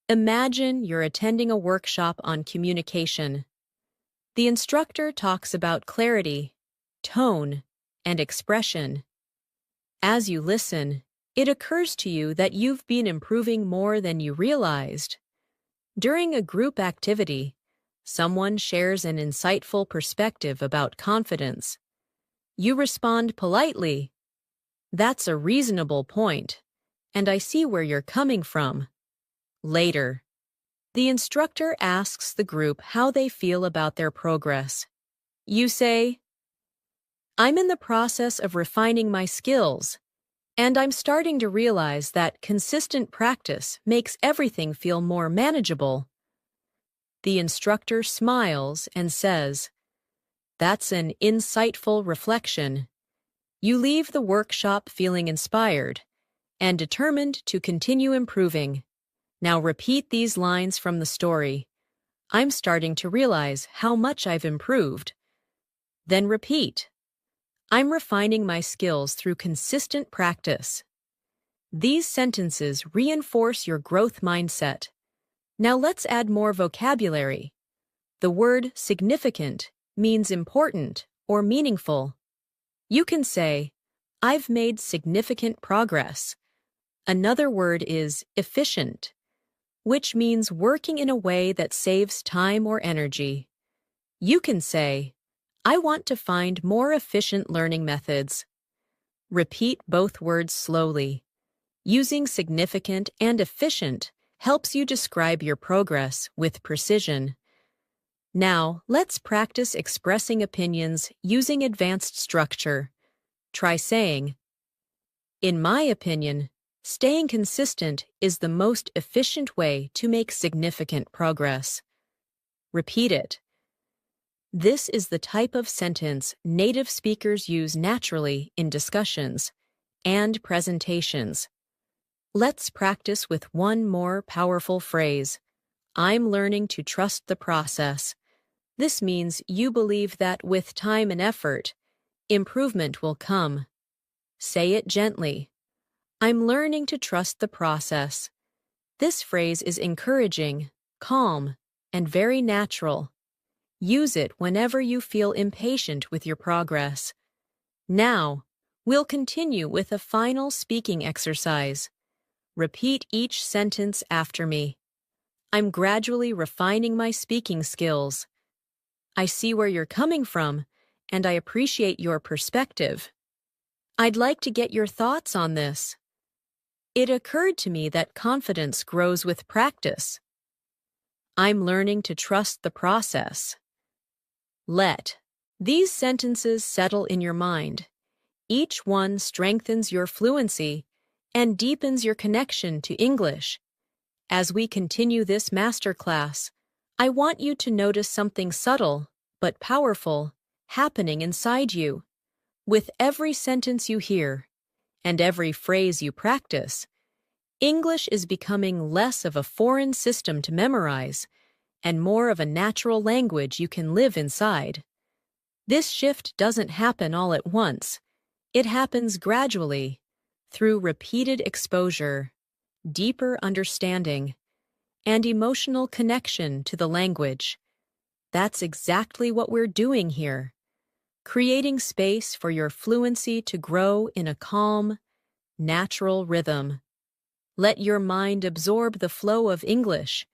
Imagine you're attending a workshop on communication. The instructor talks about clarity, tone, and expression. As you listen, it occurs to you that you've been improving more than you realized. During a group activity, someone shares an insightful perspective about confidence. You respond politely, that's a reasonable point, and I see where you're coming from. Later, the instructor asks the group how they feel about their progress. You say, "I'm in the process of refining my skills, and I'm starting to realize that consistent practice makes everything feel more manageable." The instructor smiles and says, "That's an insightful reflection." You leave the workshop feeling inspired and determined to continue improving. Now repeat these lines from the story. "I'm starting to realize how much I've improved." Then repeat, "I'm refining my skills through consistent practice." These sentences reinforce your growth mindset. Now let's add more vocabulary. The word significant means important or meaningful. You can say, "I've made significant progress." Another word is efficient, which means working in a way that saves time or energy. You can say, "I want to find more efficient learning methods." Repeat both words slowly. Using significant and efficient helps you describe your progress with precision. Now, let's practice expressing opinions using advanced structure. Try saying, "In my opinion, staying consistent is the most efficient way to make significant progress." Repeat it. This is the type of sentence native speakers use naturally in discussions and presentations. Let's practice with one more powerful phrase. "I'm learning to trust the process." This means you believe that with time and effort, improvement will come. Say it gently. "I'm learning to trust the process." This phrase is encouraging, calm, and very natural. Use it whenever you feel impatient with your progress. Now, we'll continue with a final speaking exercise. Repeat each sentence after me. "I'm gradually refining my speaking skills." "I see where you're coming from, and I appreciate your perspective." "I'd like to get your thoughts on this." "It occurred to me that confidence grows with practice." "I'm learning to trust the process." Let these sentences settle in your mind. Each one strengthens your fluency and deepens your connection to English. As we continue this masterclass, I want you to notice something subtle but powerful happening inside you. With every sentence you hear and every phrase you practice, English is becoming less of a foreign system to memorize and more of a natural language you can live inside. This shift doesn't happen all at once. It happens gradually, through repeated exposure, deeper understanding, and emotional connection to the language. That's exactly what we're doing here, creating space for your fluency to grow in a calm, natural rhythm. Let your mind absorb the flow of English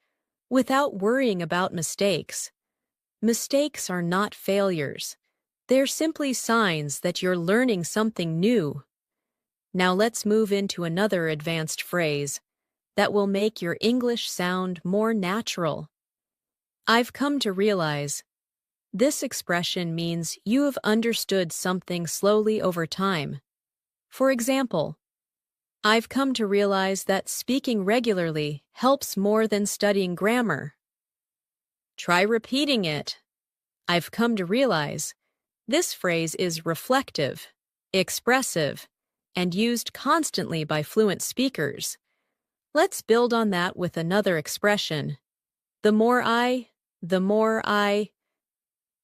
without worrying about mistakes. Mistakes are not failures. They're simply signs that you're learning something new. Now let's move into another advanced phrase that will make your English sound more natural. "I've come to realize." This expression means you have understood something slowly over time. For example, "I've come to realize that speaking regularly helps more than studying grammar." Try repeating it. "I've come to realize." This phrase is reflective, expressive, and used constantly by fluent speakers. Let's build on that with another expression. The more I.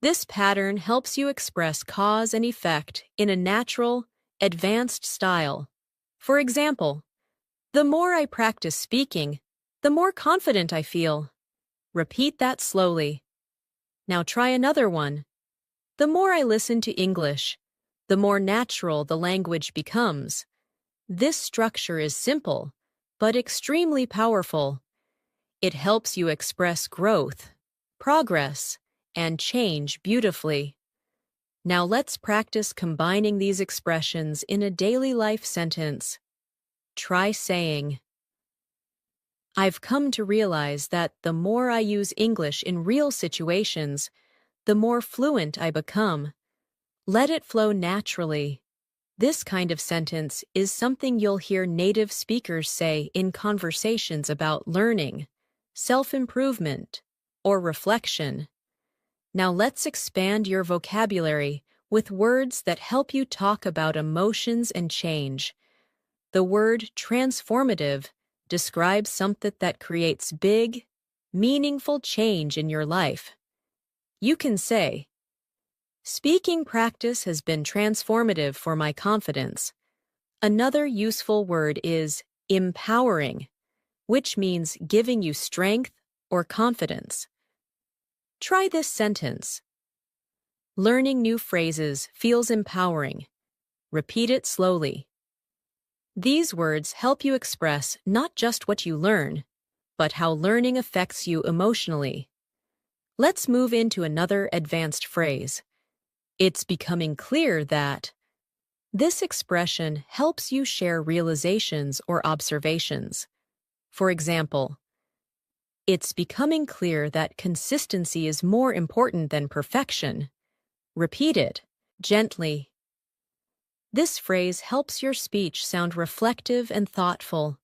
This pattern helps you express cause and effect in a natural, advanced style. For example, "The more I practice speaking, the more confident I feel." Repeat that slowly. Now try another one. "The more I listen to English, the more natural the language becomes." This structure is simple, but extremely powerful. It helps you express growth, progress, and change beautifully. Now let's practice combining these expressions in a daily life sentence. Try saying, I've come to realize that the more I use English in real situations, the more fluent I become. Let it flow naturally. This kind of sentence is something you'll hear native speakers say in conversations about learning, self-improvement, or reflection. Now let's expand your vocabulary with words that help you talk about emotions and change. The word transformative describes something that creates big, meaningful change in your life. You can say, "Speaking practice has been transformative for my confidence." Another useful word is empowering, which means giving you strength or confidence. Try this sentence. Learning new phrases feels empowering. Repeat it slowly. These words help you express not just what you learn, but how learning affects you emotionally. Let's move into another advanced phrase. It's becoming clear that. This expression helps you share realizations or observations. For example, it's becoming clear that consistency is more important than perfection. Repeat it gently. This phrase helps your speech sound reflective and thoughtful.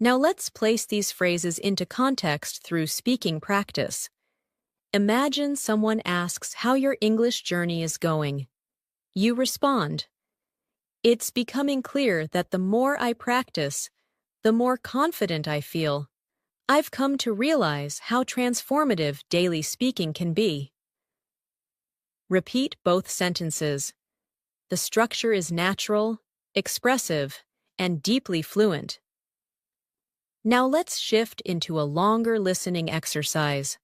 Now let's place these phrases into context through speaking practice. Imagine someone asks how your English journey is going. You respond, "It's becoming clear that the more I practice, the more confident I feel. I've come to realize how transformative daily speaking can be." Repeat both sentences. The structure is natural, expressive, and deeply fluent. Now let's shift into a longer listening exercise.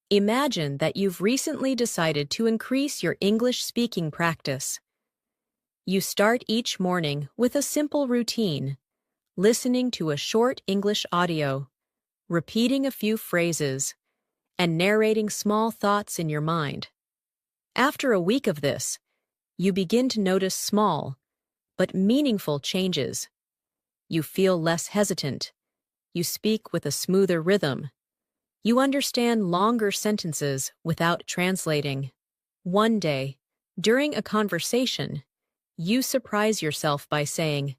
Imagine that you've recently decided to increase your English speaking practice. You start each morning with a simple routine, listening to a short English audio, repeating a few phrases, and narrating small thoughts in your mind. After a week of this, you begin to notice small, but meaningful changes. You feel less hesitant. You speak with a smoother rhythm. You understand longer sentences without translating. One day, during a conversation, you surprise yourself by saying,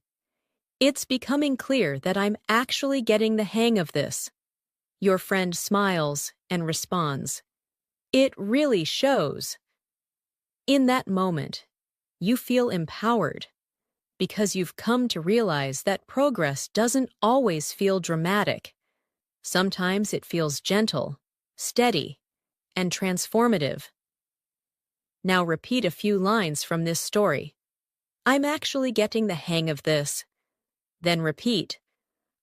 "It's becoming clear that I'm actually getting the hang of this." Your friend smiles and responds, "It really shows." In that moment, you feel empowered because you've come to realize that progress doesn't always feel dramatic. Sometimes it feels gentle, steady, and transformative. Now repeat a few lines from this story. "I'm actually getting the hang of this." Then repeat,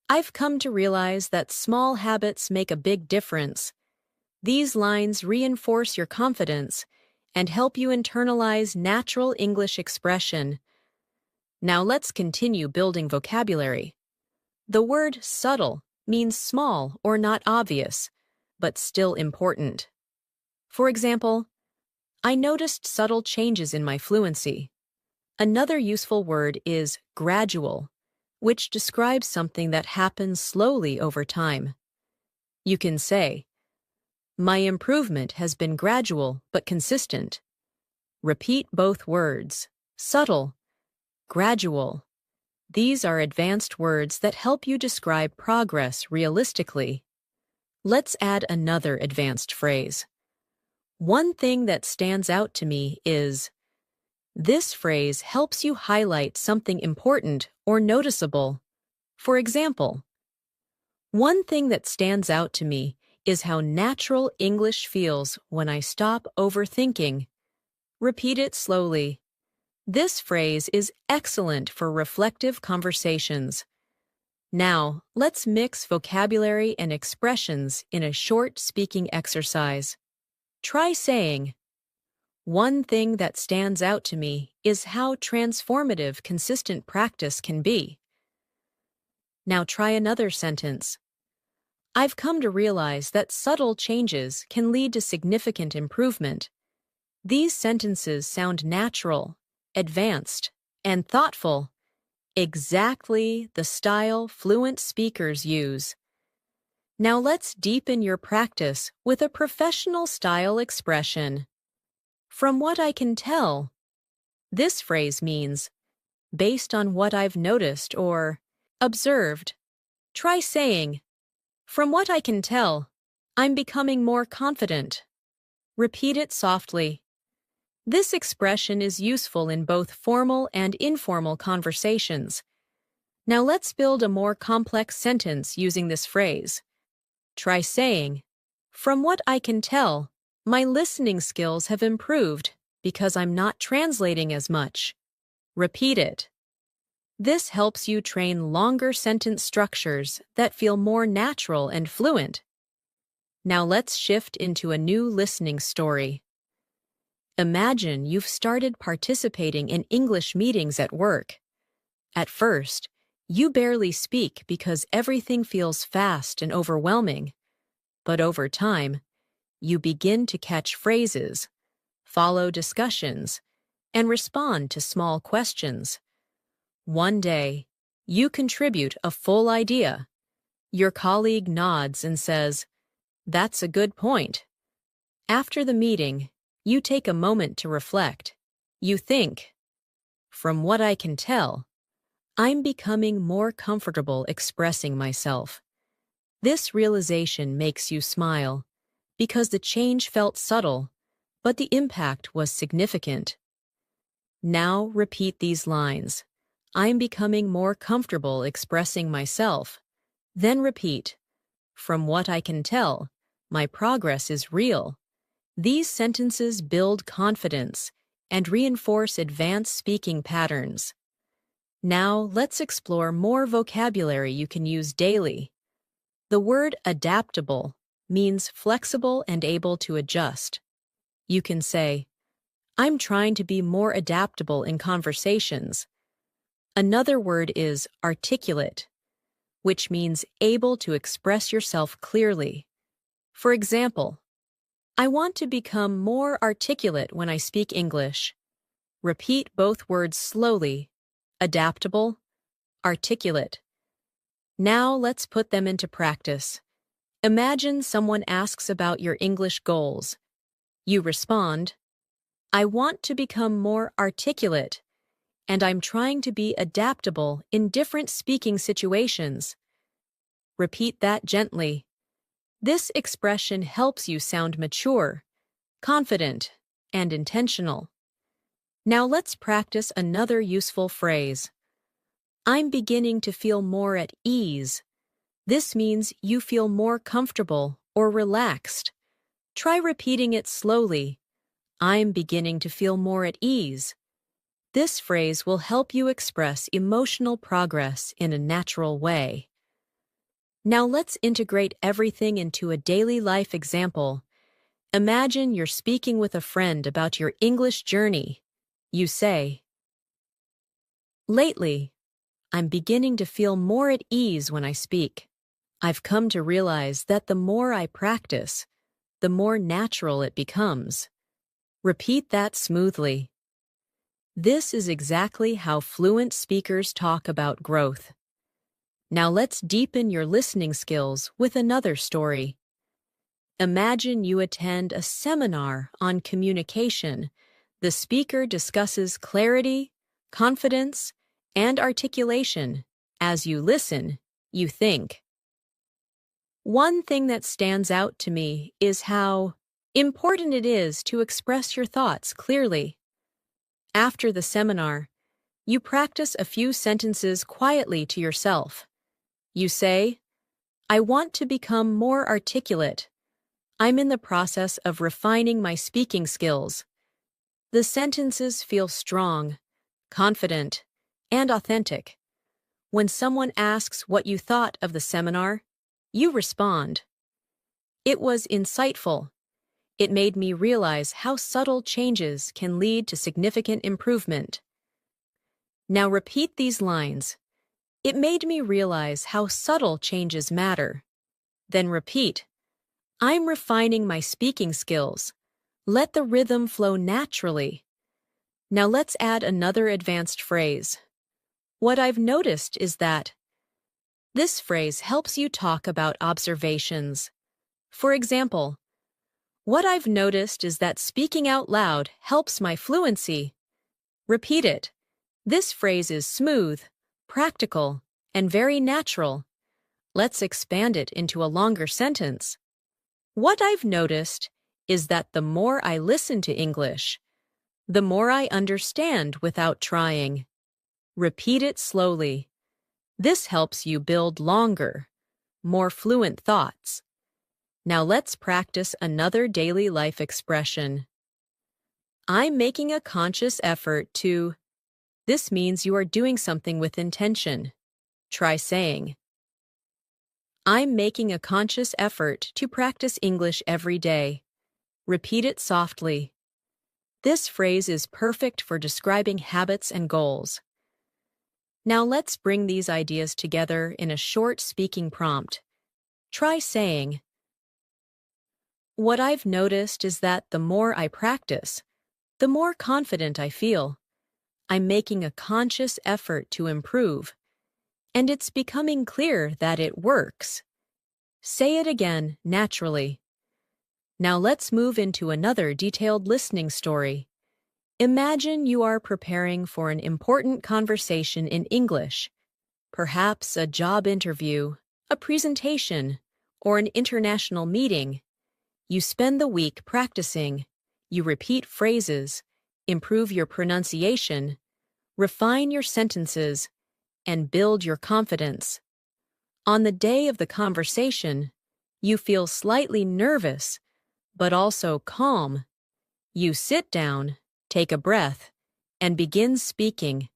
"I've come to realize that small habits make a big difference." These lines reinforce your confidence and help you internalize natural English expression. Now let's continue building vocabulary. The word subtle means small or not obvious, but still important. For example, I noticed subtle changes in my fluency. Another useful word is gradual, which describes something that happens slowly over time. You can say, "My improvement has been gradual but consistent." Repeat both words, subtle, gradual. These are advanced words that help you describe progress realistically. Let's add another advanced phrase. One thing that stands out to me is. This phrase helps you highlight something important or noticeable. For example, one thing that stands out to me is how natural English feels when I stop overthinking. Repeat it slowly. This phrase is excellent for reflective conversations. Now, let's mix vocabulary and expressions in a short speaking exercise. Try saying, "One thing that stands out to me is how transformative consistent practice can be." Now try another sentence. "I've come to realize that subtle changes can lead to significant improvement." These sentences sound natural, advanced, and thoughtful, exactly the style fluent speakers use. Now let's deepen your practice with a professional style expression. From what I can tell, this phrase means based on what I've noticed or observed. Try saying, from what I can tell, I'm becoming more confident. Repeat it softly. This expression is useful in both formal and informal conversations. Now let's build a more complex sentence using this phrase. Try saying, from what I can tell, my listening skills have improved because I'm not translating as much. Repeat it. This helps you train longer sentence structures that feel more natural and fluent. Now let's shift into a new listening story. Imagine you've started participating in English meetings at work. At first, you barely speak because everything feels fast and overwhelming. But over time, you begin to catch phrases, follow discussions, and respond to small questions. One day, you contribute a full idea. Your colleague nods and says, "That's a good point." After the meeting, you take a moment to reflect. You think, from what I can tell, I'm becoming more comfortable expressing myself. This realization makes you smile because the change felt subtle, but the impact was significant. Now repeat these lines. I'm becoming more comfortable expressing myself. Then repeat, from what I can tell, my progress is real. These sentences build confidence and reinforce advanced speaking patterns. Now let's explore more vocabulary you can use daily. The word adaptable means flexible and able to adjust. You can say, I'm trying to be more adaptable in conversations. Another word is articulate, which means able to express yourself clearly. For example, I want to become more articulate when I speak English. Repeat both words slowly. Adaptable, articulate. Now let's put them into practice. Imagine someone asks about your English goals. You respond, I want to become more articulate, and I'm trying to be adaptable in different speaking situations. Repeat that gently. This expression helps you sound mature, confident, and intentional. Now let's practice another useful phrase. I'm beginning to feel more at ease. This means you feel more comfortable or relaxed. Try repeating it slowly. I'm beginning to feel more at ease. This phrase will help you express emotional progress in a natural way. Now let's integrate everything into a daily life example. Imagine you're speaking with a friend about your English journey. You say, lately, I'm beginning to feel more at ease when I speak. I've come to realize that the more I practice, the more natural it becomes. Repeat that smoothly. This is exactly how fluent speakers talk about growth. Now let's deepen your listening skills with another story. Imagine you attend a seminar on communication. The speaker discusses clarity, confidence, and articulation. As you listen, you think. One thing that stands out to me is how important it is to express your thoughts clearly. After the seminar, you practice a few sentences quietly to yourself. You say, I want to become more articulate. I'm in the process of refining my speaking skills. The sentences feel strong, confident, and authentic. When someone asks what you thought of the seminar, you respond. It was insightful. It made me realize how subtle changes can lead to significant improvement. Now repeat these lines. It made me realize how subtle changes matter. Then repeat, I'm refining my speaking skills. Let the rhythm flow naturally. Now let's add another advanced phrase. What I've noticed is that. This phrase helps you talk about observations. For example, what I've noticed is that speaking out loud helps my fluency. Repeat it. This phrase is smooth, practical, and very natural. Let's expand it into a longer sentence. What I've noticed is that the more I listen to English, the more I understand without trying. Repeat it slowly. This helps you build longer, more fluent thoughts. Now let's practice another daily life expression. I'm making a conscious effort to. This means you are doing something with intention. Try saying, I'm making a conscious effort to practice English every day. Repeat it softly. This phrase is perfect for describing habits and goals. Now let's bring these ideas together in a short speaking prompt. Try saying, what I've noticed is that the more I practice, the more confident I feel. I'm making a conscious effort to improve, and it's becoming clear that it works. Say it again naturally. Now let's move into another detailed listening story. Imagine you are preparing for an important conversation in English, perhaps a job interview, a presentation, or an international meeting. You spend the week practicing. You repeat phrases, improve your pronunciation, refine your sentences, and build your confidence. On the day of the conversation, you feel slightly nervous, but also calm. You sit down, take a breath, and begin speaking.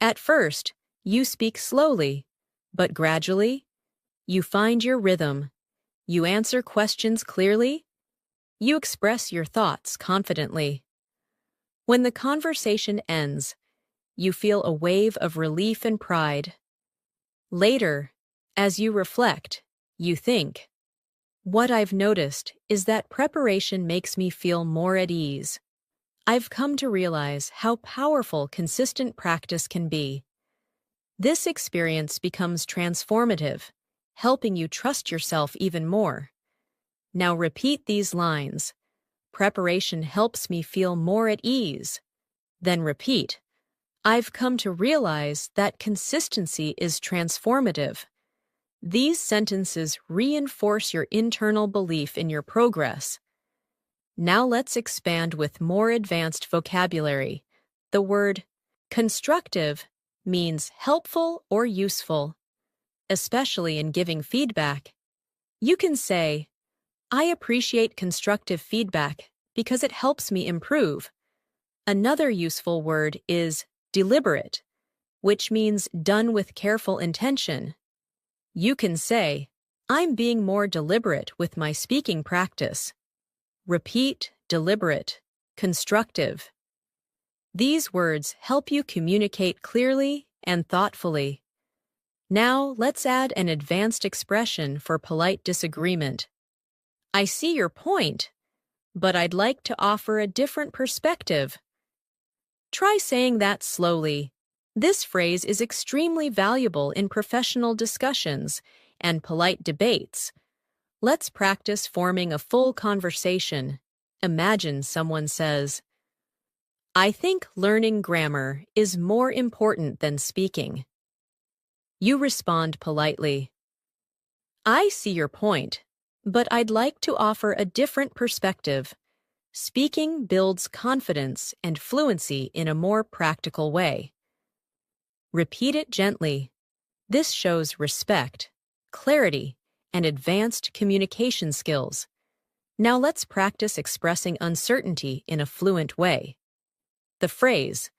At first, you speak slowly, but gradually, you find your rhythm. You answer questions clearly. You express your thoughts confidently. When the conversation ends, you feel a wave of relief and pride. Later, as you reflect, you think, what I've noticed is that preparation makes me feel more at ease. I've come to realize how powerful consistent practice can be. This experience becomes transformative, helping you trust yourself even more. Now repeat these lines. Preparation helps me feel more at ease. Then repeat, I've come to realize that consistency is transformative. These sentences reinforce your internal belief in your progress. Now let's expand with more advanced vocabulary. The word constructive means helpful or useful, especially in giving feedback. You can say, I appreciate constructive feedback because it helps me improve. Another useful word is deliberate, which means done with careful intention. You can say, I'm being more deliberate with my speaking practice. Repeat, deliberate, constructive. These words help you communicate clearly and thoughtfully. Now let's add an advanced expression for polite disagreement. I see your point, but I'd like to offer a different perspective. Try saying that slowly. This phrase is extremely valuable in professional discussions and polite debates. Let's practice forming a full conversation. Imagine someone says, I think learning grammar is more important than speaking. You respond politely. I see your point, but I'd like to offer a different perspective. Speaking builds confidence and fluency in a more practical way. Repeat it gently. This shows respect, clarity, and advanced communication skills. Now let's practice expressing uncertainty in a fluent way. The phrase,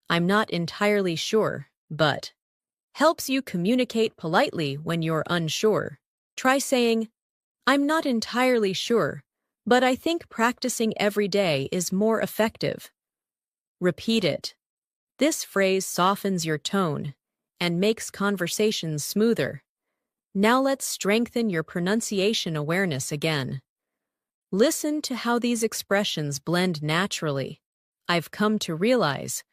I'm not entirely sure, but, helps you communicate politely when you're unsure. Try saying, I'm not entirely sure, but I think practicing every day is more effective. Repeat it. This phrase softens your tone and makes conversations smoother. Now let's strengthen your pronunciation awareness again. Listen to how these expressions blend naturally. I've come to realize,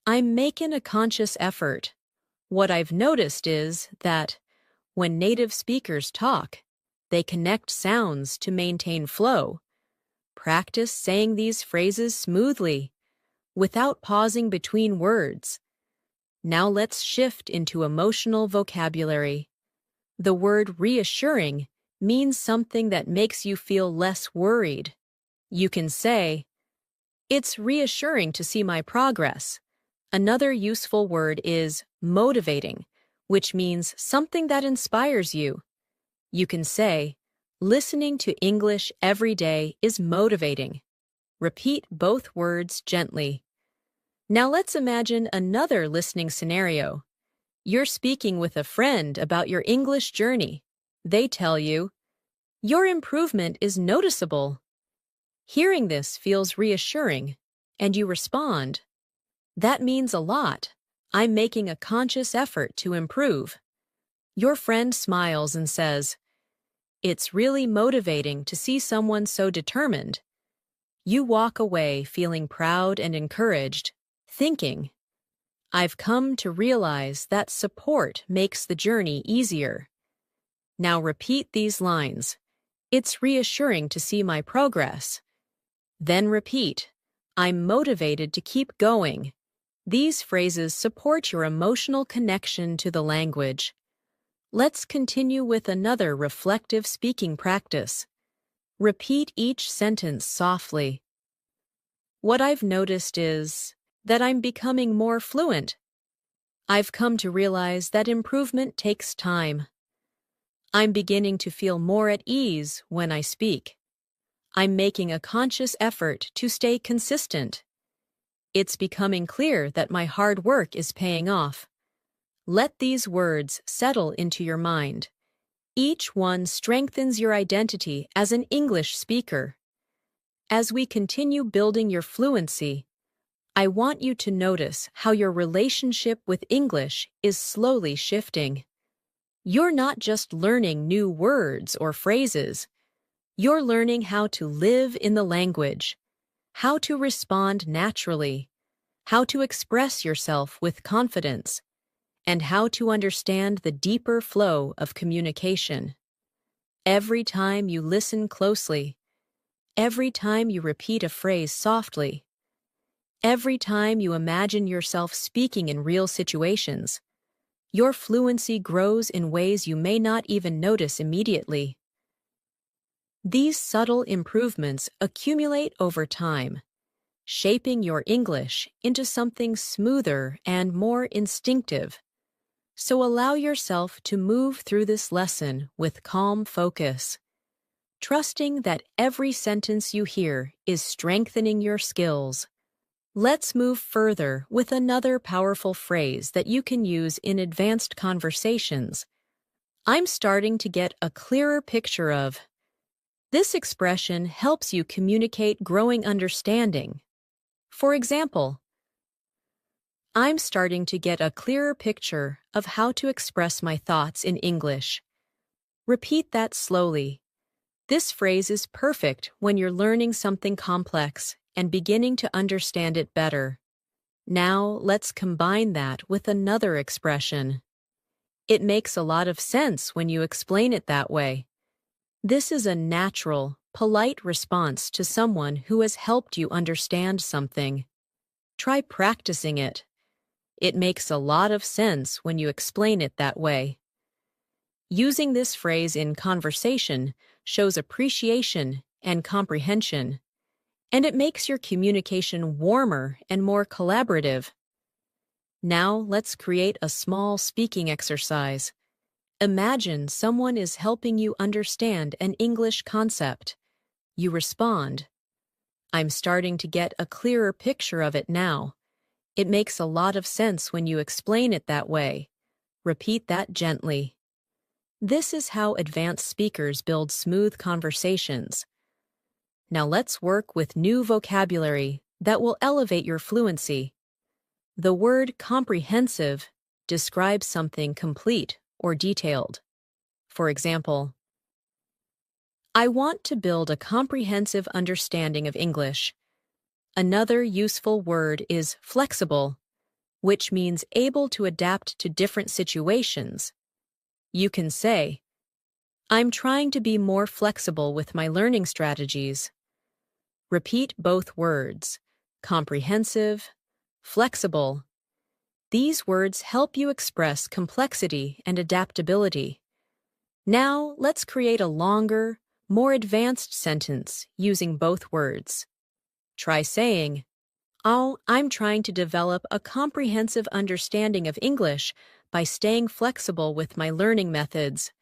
I'm making a conscious effort. What I've noticed is that When native speakers talk, they connect sounds to maintain flow. Practice saying these phrases smoothly, without pausing between words. Now let's shift into emotional vocabulary. The word reassuring means something that makes you feel less worried. You can say, "It's reassuring to see my progress." Another useful word is motivating, which means something that inspires you. You can say, "Listening to English every day is motivating." Repeat both words gently. Now let's imagine another listening scenario. You're speaking with a friend about your English journey. They tell you, "Your improvement is noticeable." Hearing this feels reassuring, and you respond, "That means a lot. I'm making a conscious effort to improve." Your friend smiles and says, "It's really motivating to see someone so determined." You walk away feeling proud and encouraged, thinking, "I've come to realize that support makes the journey easier." Now repeat these lines. "It's reassuring to see my progress." Then repeat, "I'm motivated to keep going." These phrases support your emotional connection to the language. Let's continue with another reflective speaking practice. Repeat each sentence softly. "What I've noticed is that I'm becoming more fluent. I've come to realize that improvement takes time. I'm beginning to feel more at ease when I speak. I'm making a conscious effort to stay consistent. It's becoming clear that my hard work is paying off." Let these words settle into your mind. Each one strengthens your identity as an English speaker. As we continue building your fluency, I want you to notice how your relationship with English is slowly shifting. You're not just learning new words or phrases. You're learning how to live in the language, how to respond naturally, how to express yourself with confidence, and how to understand the deeper flow of communication. Every time you listen closely, every time you repeat a phrase softly, every time you imagine yourself speaking in real situations, your fluency grows in ways you may not even notice immediately. These subtle improvements accumulate over time, shaping your English into something smoother and more instinctive. So allow yourself to move through this lesson with calm focus, trusting that every sentence you hear is strengthening your skills. Let's move further with another powerful phrase that you can use in advanced conversations. "I'm starting to get a clearer picture of." This expression helps you communicate growing understanding. For example, "I'm starting to get a clearer picture of how to express my thoughts in English." Repeat that slowly. This phrase is perfect when you're learning something complex and beginning to understand it better. Now, let's combine that with another expression. "It makes a lot of sense when you explain it that way." This is a natural, polite response to someone who has helped you understand something. Try practicing it. "It makes a lot of sense when you explain it that way." Using this phrase in conversation shows appreciation and comprehension, and it makes your communication warmer and more collaborative. Now let's create a small speaking exercise. Imagine someone is helping you understand an English concept. You respond, "I'm starting to get a clearer picture of it now. It makes a lot of sense when you explain it that way." Repeat that gently. This is how advanced speakers build smooth conversations. Now let's work with new vocabulary that will elevate your fluency. The word comprehensive describes something complete or detailed. For example, "I want to build a comprehensive understanding of English." Another useful word is flexible, which means able to adapt to different situations. You can say, I'm trying to be more flexible with my learning strategies. Repeat both words, comprehensive, flexible. These words help you express complexity and adaptability. Now, let's create a longer, more advanced sentence using both words. Try saying, "Oh, I'm trying to develop a comprehensive understanding of English by staying flexible with my learning methods."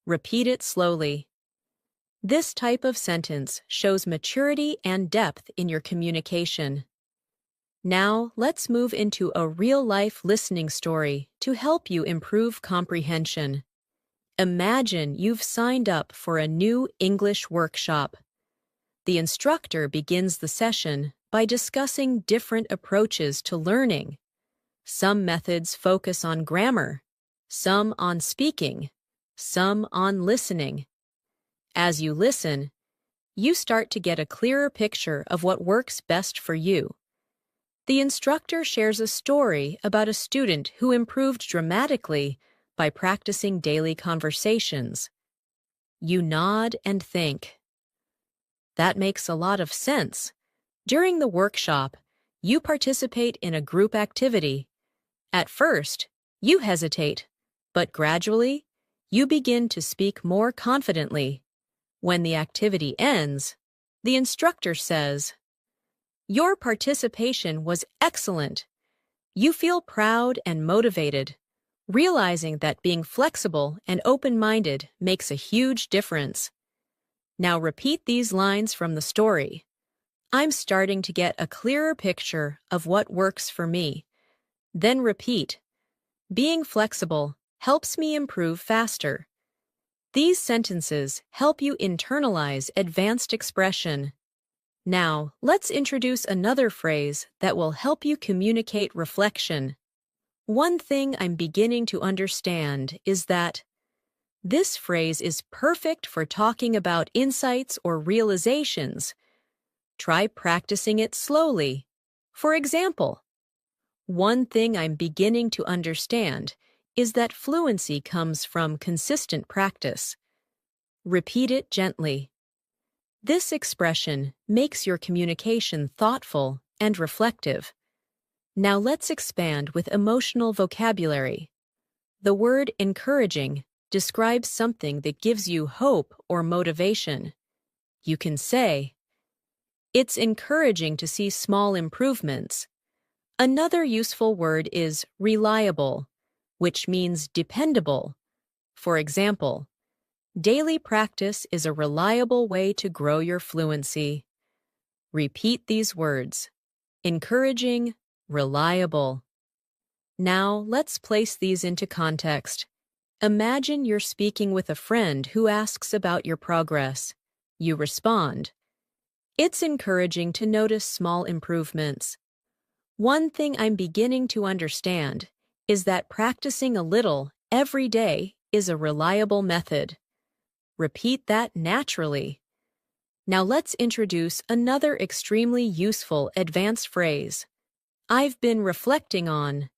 Repeat it slowly. This type of sentence shows maturity and depth in your communication. Now, let's move into a real-life listening story to help you improve comprehension. Imagine you've signed up for a new English workshop. The instructor begins the session by discussing different approaches to learning. Some methods focus on grammar, some on speaking, some on listening. As you listen, you start to get a clearer picture of what works best for you. The instructor shares a story about a student who improved dramatically by practicing daily conversations. You nod and think. That makes a lot of sense. During the workshop, you participate in a group activity. At first, you hesitate, but gradually, you begin to speak more confidently. When the activity ends, the instructor says, "Your participation was excellent." You feel proud and motivated, realizing that being flexible and open-minded makes a huge difference. Now repeat these lines from the story. I'm starting to get a clearer picture of what works for me. Then repeat, being flexible helps me improve faster. These sentences help you internalize advanced expression. Now, let's introduce another phrase that will help you communicate reflection. One thing I'm beginning to understand is that this phrase is perfect for talking about insights or realizations. Try practicing it slowly. For example, one thing I'm beginning to understand is that fluency comes from consistent practice. Repeat it gently. This expression makes your communication thoughtful and reflective. Now let's expand with emotional vocabulary. The word encouraging describes something that gives you hope or motivation. You can say, "It's encouraging to see small improvements." Another useful word is reliable, which means dependable. For example, daily practice is a reliable way to grow your fluency. Repeat these words: encouraging, reliable. Now, let's place these into context. Imagine you're speaking with a friend who asks about your progress. You respond, "It's encouraging to notice small improvements." One thing I'm beginning to understand is that practicing a little every day is a reliable method. Repeat that naturally. Now let's introduce another extremely useful advanced phrase. I've been reflecting on.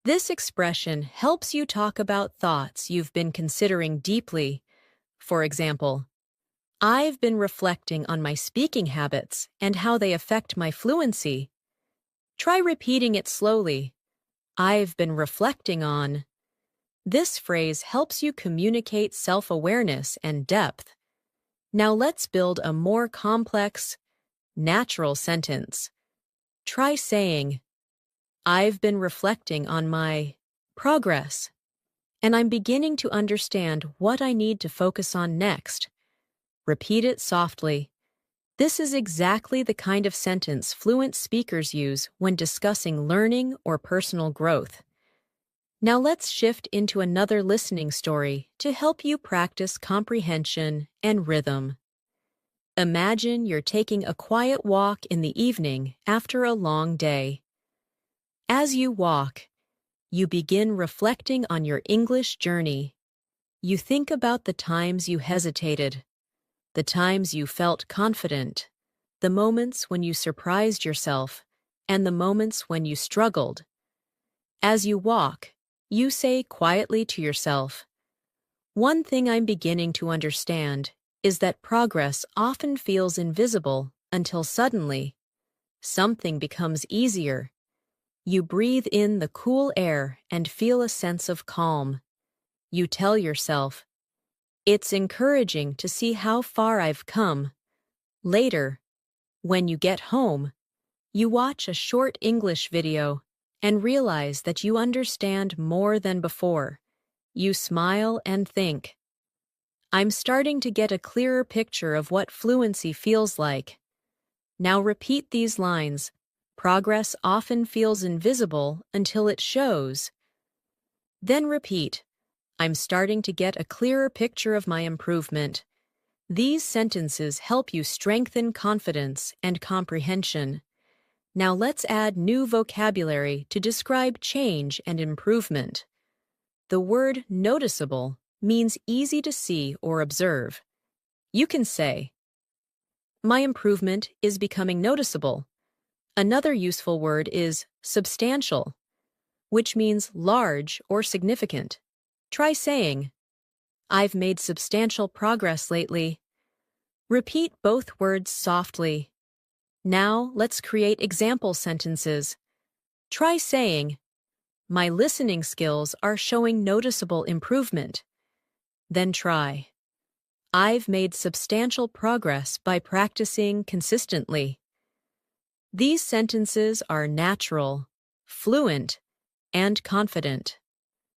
This expression helps you talk about thoughts you've been considering deeply. For example, I've been reflecting on my speaking habits and how they affect my fluency. Try repeating it slowly. I've been reflecting on. This phrase helps you communicate self-awareness and depth. Now let's build a more complex, natural sentence. Try saying, I've been reflecting on my progress, and I'm beginning to understand what I need to focus on next. Repeat it softly. This is exactly the kind of sentence fluent speakers use when discussing learning or personal growth. Now let's shift into another listening story to help you practice comprehension and rhythm. Imagine you're taking a quiet walk in the evening after a long day. As you walk, you begin reflecting on your English journey. You think about the times you hesitated, the times you felt confident, the moments when you surprised yourself, and the moments when you struggled. As you walk, you say quietly to yourself, One thing I'm beginning to understand is that progress often feels invisible until suddenly something becomes easier. You breathe in the cool air and feel a sense of calm. You tell yourself, "It's encouraging to see how far I've come." Later, when you get home, you watch a short English video and realize that you understand more than before. You smile and think, "I'm starting to get a clearer picture of what fluency feels like." Now repeat these lines. Progress often feels invisible until it shows. Then repeat, "I'm starting to get a clearer picture of my improvement." These sentences help you strengthen confidence and comprehension. Now let's add new vocabulary to describe change and improvement. The word noticeable means easy to see or observe. You can say, "My improvement is becoming noticeable." Another useful word is substantial, which means large or significant. Try saying, "I've made substantial progress lately." Repeat both words softly. Now let's create example sentences. Try saying, "My listening skills are showing noticeable improvement." Then try, "I've made substantial progress by practicing consistently." These sentences are natural, fluent, and confident.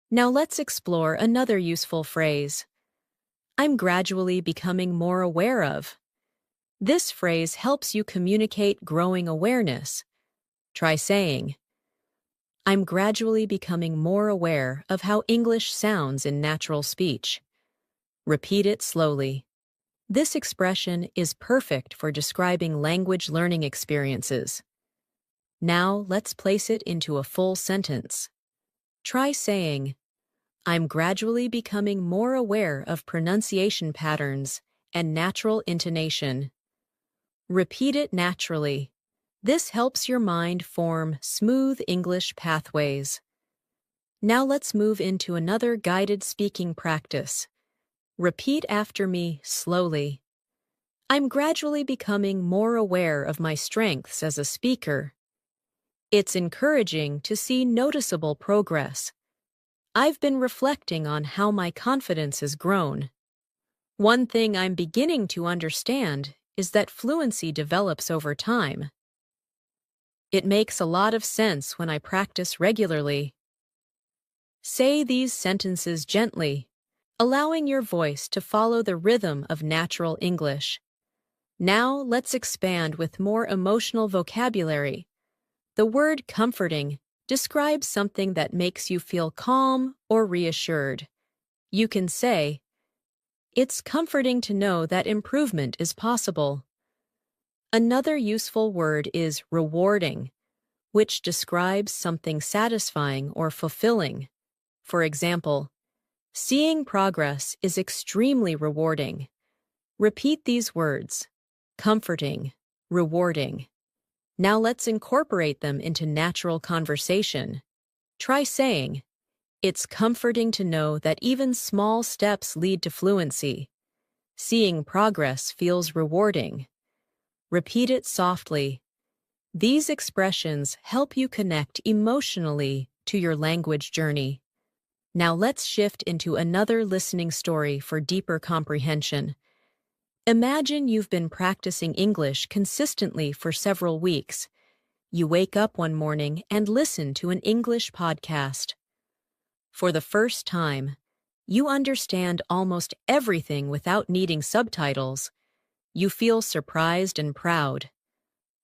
Now let's explore another useful phrase. "I'm gradually becoming more aware of." This phrase helps you communicate growing awareness. Try saying, "I'm gradually becoming more aware of how English sounds in natural speech." Repeat it slowly. This expression is perfect for describing language learning experiences. Now let's place it into a full sentence. Try saying, "I'm gradually becoming more aware of pronunciation patterns and natural intonation." Repeat it naturally. This helps your mind form smooth English pathways. Now let's move into another guided speaking practice. Repeat after me slowly. "I'm gradually becoming more aware of my strengths as a speaker." "It's encouraging to see noticeable progress." "I've been reflecting on how my confidence has grown." One thing I'm beginning to understand is that fluency develops over time. It makes a lot of sense when I practice regularly. Say these sentences gently, allowing your voice to follow the rhythm of natural English. Now let's expand with more emotional vocabulary. The word comforting describes something that makes you feel calm or reassured. You can say, "It's comforting to know that improvement is possible." Another useful word is rewarding, which describes something satisfying or fulfilling. For example, "Seeing progress is extremely rewarding." Repeat these words, comforting, rewarding. Now let's incorporate them into natural conversation. Try saying, "It's comforting to know that even small steps lead to fluency." "Seeing progress feels rewarding." Repeat it softly. These expressions help you connect emotionally to your language journey. Now let's shift into another listening story for deeper comprehension. Imagine you've been practicing English consistently for several weeks. You wake up one morning and listen to an English podcast. For the first time, you understand almost everything without needing subtitles. You feel surprised and proud.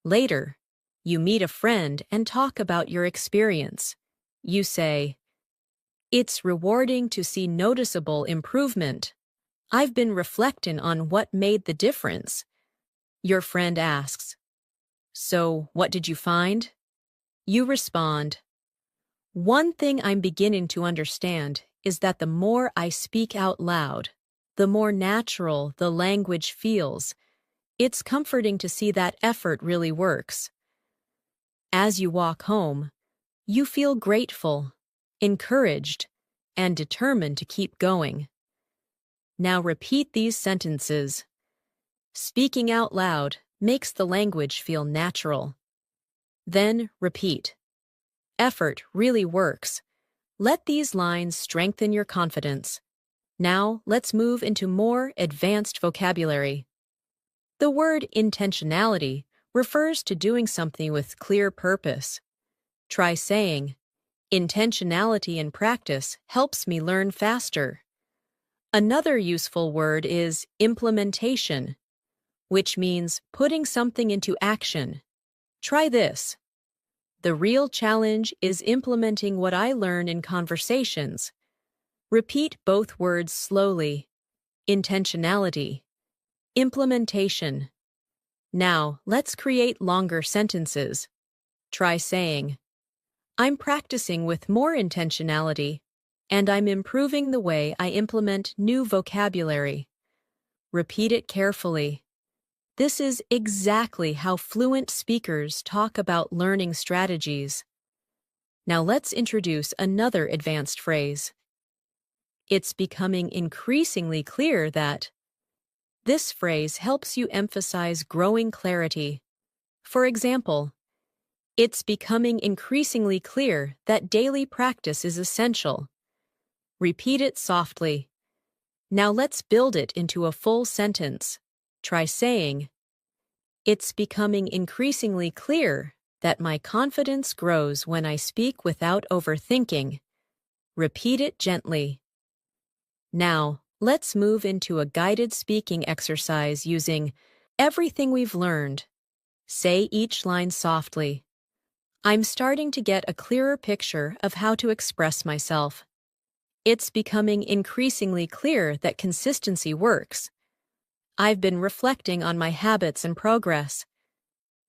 Later, you meet a friend and talk about your experience. You say, "It's rewarding to see noticeable improvement. I've been reflecting on what made the difference." Your friend asks, "So, what did you find?" You respond, "One thing I'm beginning to understand is that the more I speak out loud, the more natural the language feels. It's comforting to see that effort really works." As you walk home, you feel grateful, encouraged, and determined to keep going. Now repeat these sentences. Speaking out loud makes the language feel natural. Then repeat. Effort really works. Let these lines strengthen your confidence. Now let's move into more advanced vocabulary. The word intentionality refers to doing something with clear purpose. Try saying, intentionality in practice helps me learn faster. Another useful word is implementation, which means putting something into action. Try this. The real challenge is implementing what I learn in conversations. Repeat both words slowly. Intentionality. Implementation. Now, let's create longer sentences. Try saying, I'm practicing with more intentionality, and I'm improving the way I implement new vocabulary. Repeat it carefully. This is exactly how fluent speakers talk about learning strategies. Now let's introduce another advanced phrase. It's becoming increasingly clear that. This phrase helps you emphasize growing clarity. For example, it's becoming increasingly clear that daily practice is essential. Repeat it softly. Now let's build it into a full sentence. Try saying, it's becoming increasingly clear that my confidence grows when I speak without overthinking. Repeat it gently. Now, let's move into a guided speaking exercise using everything we've learned. Say each line softly. I'm starting to get a clearer picture of how to express myself. It's becoming increasingly clear that consistency works. I've been reflecting on my habits and progress.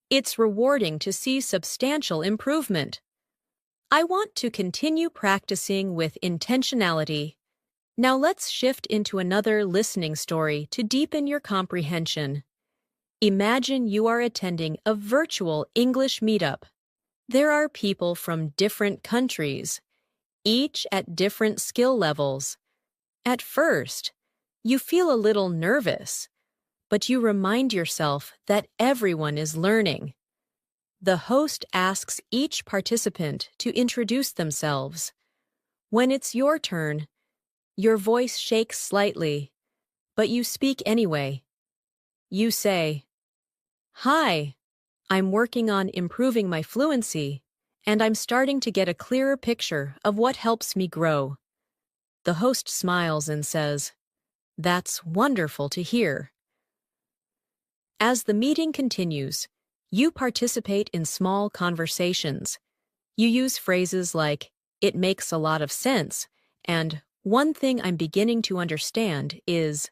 It's rewarding to see substantial improvement. I want to continue practicing with intentionality. Now let's shift into another listening story to deepen your comprehension. Imagine you are attending a virtual English meetup. There are people from different countries, each at different skill levels. At first, you feel a little nervous, but you remind yourself that everyone is learning. The host asks each participant to introduce themselves. When it's your turn, your voice shakes slightly, but you speak anyway. You say, "Hi, I'm working on improving my fluency, and I'm starting to get a clearer picture of what helps me grow." The host smiles and says, "That's wonderful to hear." As the meeting continues, you participate in small conversations. You use phrases like, "It makes a lot of sense," and "One thing I'm beginning to understand is."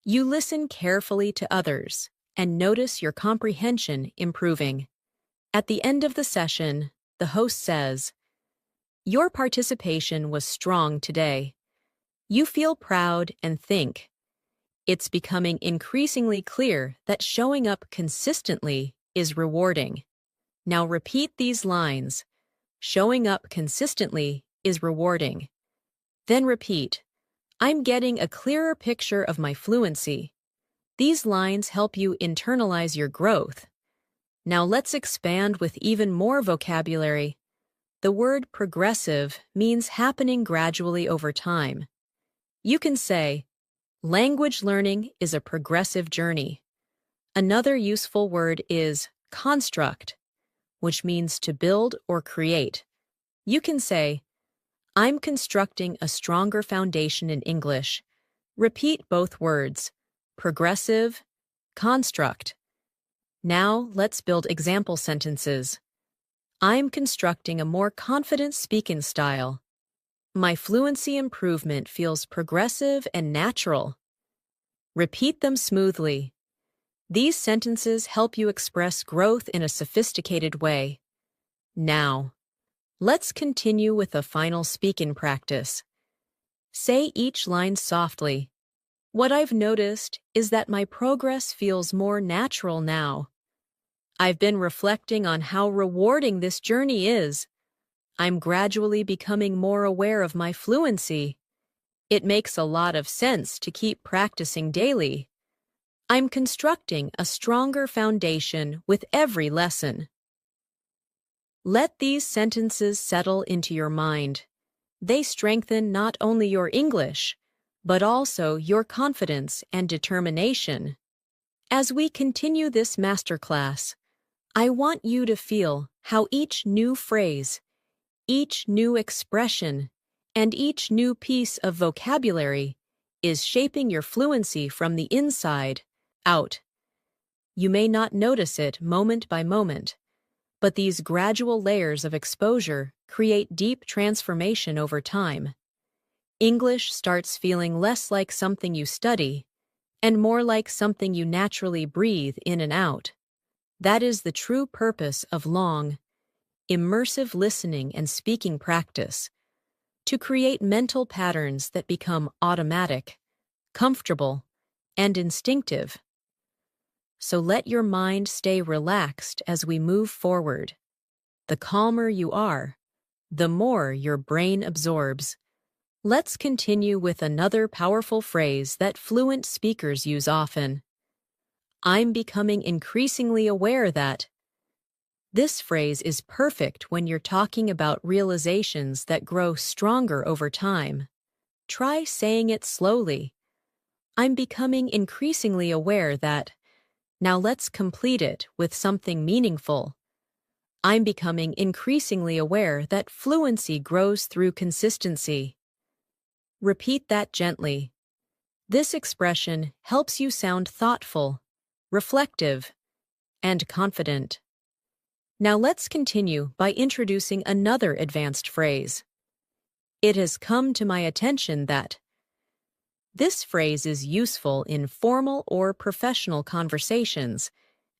You listen carefully to others and notice your comprehension improving. At the end of the session, the host says, "Your participation was strong today. You feel proud and think. It's becoming increasingly clear that showing up consistently is rewarding." Now repeat these lines. Showing up consistently is rewarding. Then repeat, I'm getting a clearer picture of my fluency. These lines help you internalize your growth. Now let's expand with even more vocabulary. The word progressive means happening gradually over time. You can say, language learning is a progressive journey. Another useful word is construct, which means to build or create. You can say, I'm constructing a stronger foundation in English. Repeat both words, progressive, construct. Now let's build example sentences. I'm constructing a more confident speaking style. My fluency improvement feels progressive and natural. Repeat them smoothly. These sentences help you express growth in a sophisticated way. Now, let's continue with a final speaking practice. Say each line softly. What I've noticed is that my progress feels more natural now. I've been reflecting on how rewarding this journey is. I'm gradually becoming more aware of my fluency. It makes a lot of sense to keep practicing daily. I'm constructing a stronger foundation with every lesson. Let these sentences settle into your mind. They strengthen not only your English, but also your confidence and determination. As we continue this masterclass, I want you to feel how each new phrase, each new expression, and each new piece of vocabulary is shaping your fluency from the inside out. You may not notice it moment by moment, but these gradual layers of exposure create deep transformation over time. English starts feeling less like something you study and more like something you naturally breathe in and out. That is the true purpose of long, immersive listening and speaking practice, to create mental patterns that become automatic, comfortable, and instinctive. So let your mind stay relaxed as we move forward. The calmer you are, the more your brain absorbs. Let's continue with another powerful phrase that fluent speakers use often. I'm becoming increasingly aware that. This phrase is perfect when you're talking about realizations that grow stronger over time. Try saying it slowly. I'm becoming increasingly aware that. Now let's complete it with something meaningful. I'm becoming increasingly aware that fluency grows through consistency. Repeat that gently. This expression helps you sound thoughtful, reflective, and confident. Now let's continue by introducing another advanced phrase. It has come to my attention that. This phrase is useful in formal or professional conversations,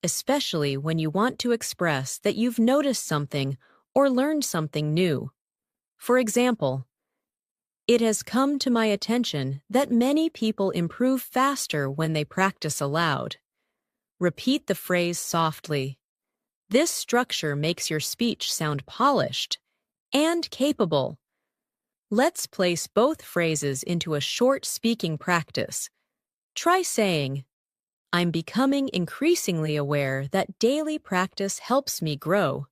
especially when you want to express that you've noticed something or learned something new. For example, it has come to my attention that many people improve faster when they practice aloud. Repeat the phrase softly. This structure makes your speech sound polished and capable. Let's place both phrases into a short speaking practice. Try saying, I'm becoming increasingly aware that daily practice helps me grow.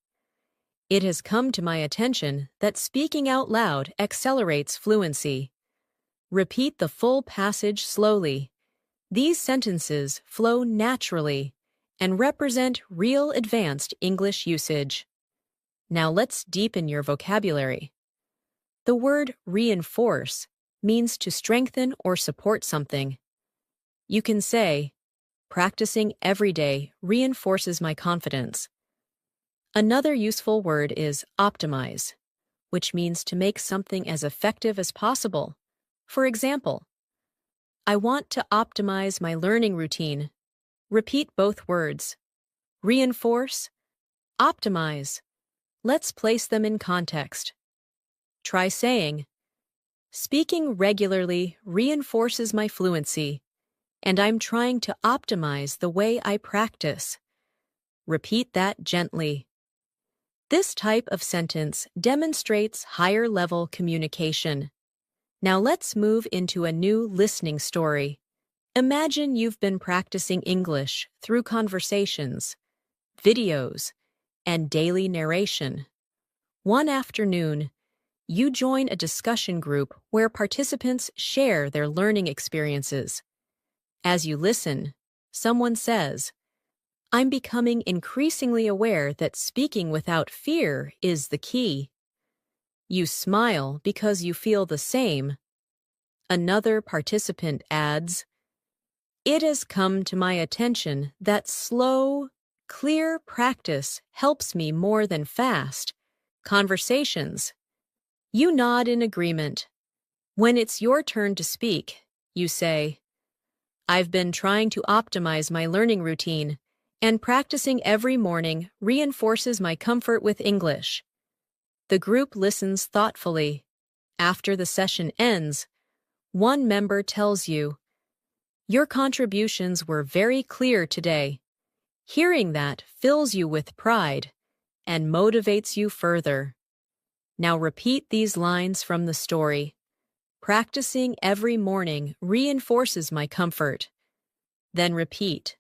It has come to my attention that speaking out loud accelerates fluency. Repeat the full passage slowly. These sentences flow naturally and represent real advanced English usage. Now let's deepen your vocabulary. The word reinforce means to strengthen or support something. You can say, practicing every day reinforces my confidence. Another useful word is optimize, which means to make something as effective as possible. For example, I want to optimize my learning routine. Repeat both words. Reinforce, optimize. Let's place them in context. Try saying, speaking regularly reinforces my fluency, and I'm trying to optimize the way I practice. Repeat that gently. This type of sentence demonstrates higher-level communication. Now let's move into a new listening story. Imagine you've been practicing English through conversations, videos, and daily narration. One afternoon, you join a discussion group where participants share their learning experiences. As you listen, someone says, I'm becoming increasingly aware that speaking without fear is the key. You smile because you feel the same. Another participant adds, it has come to my attention that slow, clear practice helps me more than fast conversations. You nod in agreement. When it's your turn to speak, you say, I've been trying to optimize my learning routine, and practicing every morning reinforces my comfort with English. The group listens thoughtfully. After the session ends, one member tells you, your contributions were very clear today. Hearing that fills you with pride and motivates you further. Now repeat these lines from the story. Practicing every morning reinforces my comfort. Then repeat.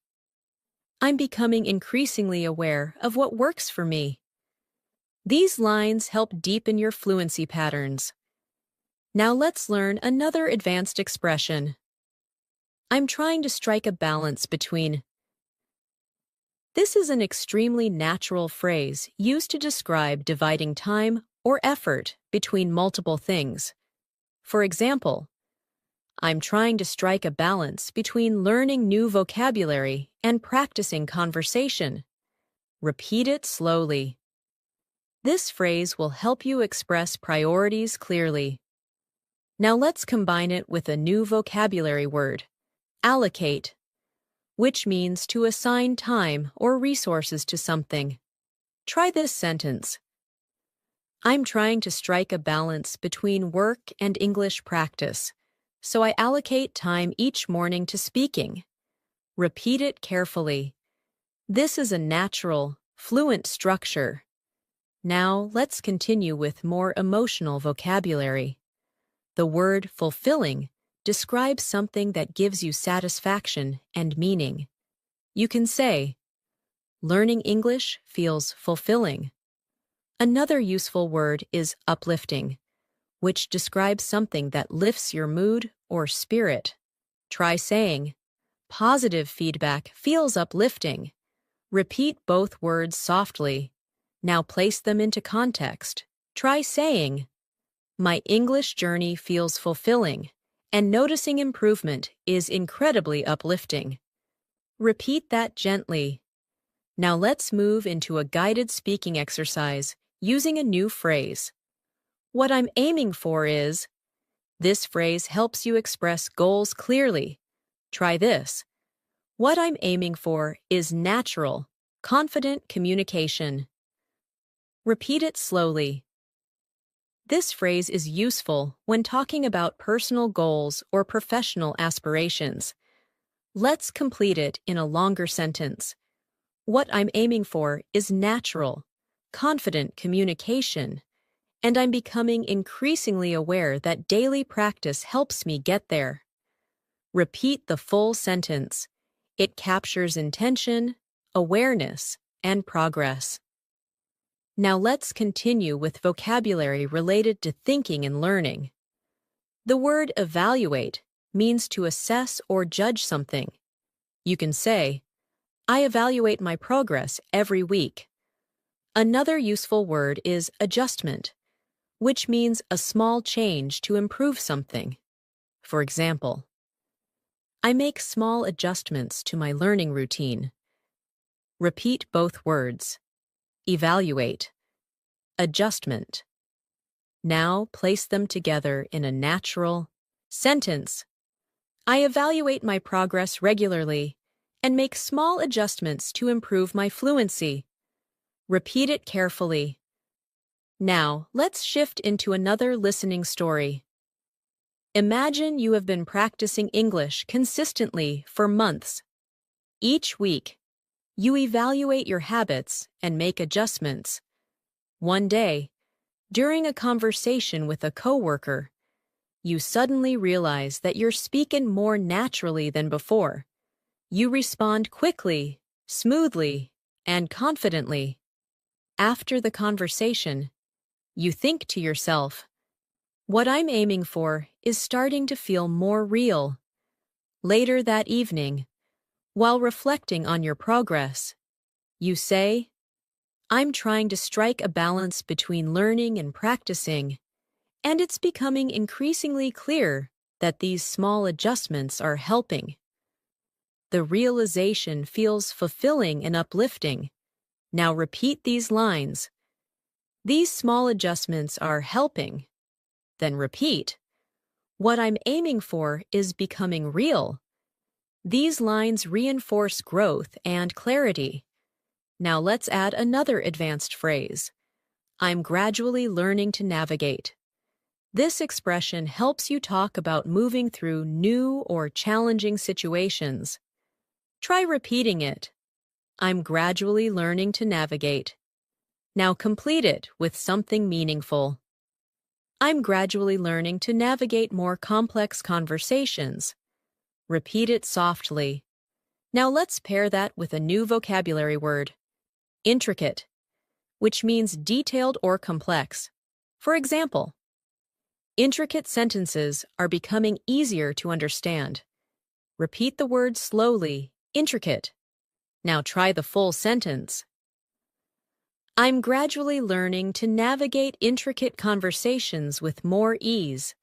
I'm becoming increasingly aware of what works for me. These lines help deepen your fluency patterns. Now let's learn another advanced expression. I'm trying to strike a balance between. This is an extremely natural phrase used to describe dividing time or effort between multiple things. For example, I'm trying to strike a balance between learning new vocabulary and practicing conversation. Repeat it slowly. This phrase will help you express priorities clearly. Now let's combine it with a new vocabulary word, allocate, which means to assign time or resources to something. Try this sentence. I'm trying to strike a balance between work and English practice, so I allocate time each morning to speaking. Repeat it carefully. This is a natural, fluent structure. Now let's continue with more emotional vocabulary. The word fulfilling describes something that gives you satisfaction and meaning. You can say, learning English feels fulfilling. Another useful word is uplifting, which describes something that lifts your mood or spirit. Try saying, positive feedback feels uplifting. Repeat both words softly. Now place them into context. Try saying, my English journey feels fulfilling, and noticing improvement is incredibly uplifting. Repeat that gently. Now let's move into a guided speaking exercise using a new phrase. What I'm aiming for is. This phrase helps you express goals clearly. Try this. What I'm aiming for is natural, confident communication. Repeat it slowly. This phrase is useful when talking about personal goals or professional aspirations. Let's complete it in a longer sentence. What I'm aiming for is natural, confident communication, and I'm becoming increasingly aware that daily practice helps me get there. Repeat the full sentence. It captures intention, awareness, and progress. Now let's continue with vocabulary related to thinking and learning. The word evaluate means to assess or judge something. You can say, I evaluate my progress every week. Another useful word is adjustment, which means a small change to improve something. For example, I make small adjustments to my learning routine. Repeat both words. Evaluate. Adjustment. Now place them together in a natural sentence. I evaluate my progress regularly and make small adjustments to improve my fluency. Repeat it carefully. Now, let's shift into another listening story. Imagine you have been practicing English consistently for months. Each week, you evaluate your habits and make adjustments. One day, during a conversation with a coworker, you suddenly realize that you're speaking more naturally than before. You respond quickly, smoothly, and confidently. After the conversation, you think to yourself, what I'm aiming for is starting to feel more real. Later that evening, while reflecting on your progress, you say, I'm trying to strike a balance between learning and practicing, and it's becoming increasingly clear that these small adjustments are helping. The realization feels fulfilling and uplifting. Now repeat these lines. These small adjustments are helping. Then repeat. What I'm aiming for is becoming real. These lines reinforce growth and clarity. Now let's add another advanced phrase. I'm gradually learning to navigate. This expression helps you talk about moving through new or challenging situations. Try repeating it. I'm gradually learning to navigate. Now complete it with something meaningful. I'm gradually learning to navigate more complex conversations. Repeat it softly. Now let's pair that with a new vocabulary word, intricate, which means detailed or complex. For example, intricate sentences are becoming easier to understand. Repeat the word slowly, intricate. Now try the full sentence. I'm gradually learning to navigate intricate conversations with more ease.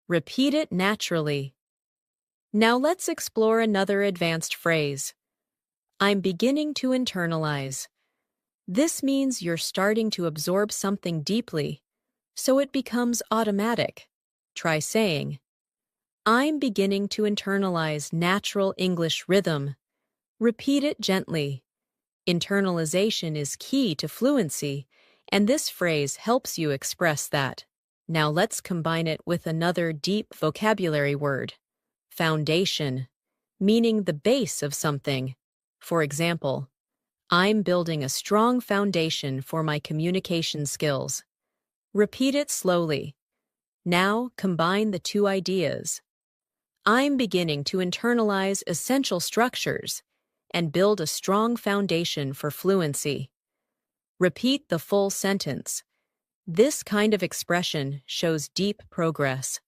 Repeat it naturally. Now let's explore another advanced phrase. I'm beginning to internalize. This means you're starting to absorb something deeply, so it becomes automatic. Try saying, I'm beginning to internalize natural English rhythm. Repeat it gently. Internalization is key to fluency, and this phrase helps you express that. Now let's combine it with another deep vocabulary word, foundation, meaning the base of something. For example, I'm building a strong foundation for my communication skills. Repeat it slowly. Now combine the two ideas. I'm beginning to internalize essential structures and build a strong foundation for fluency. Repeat the full sentence. This kind of expression shows deep progress.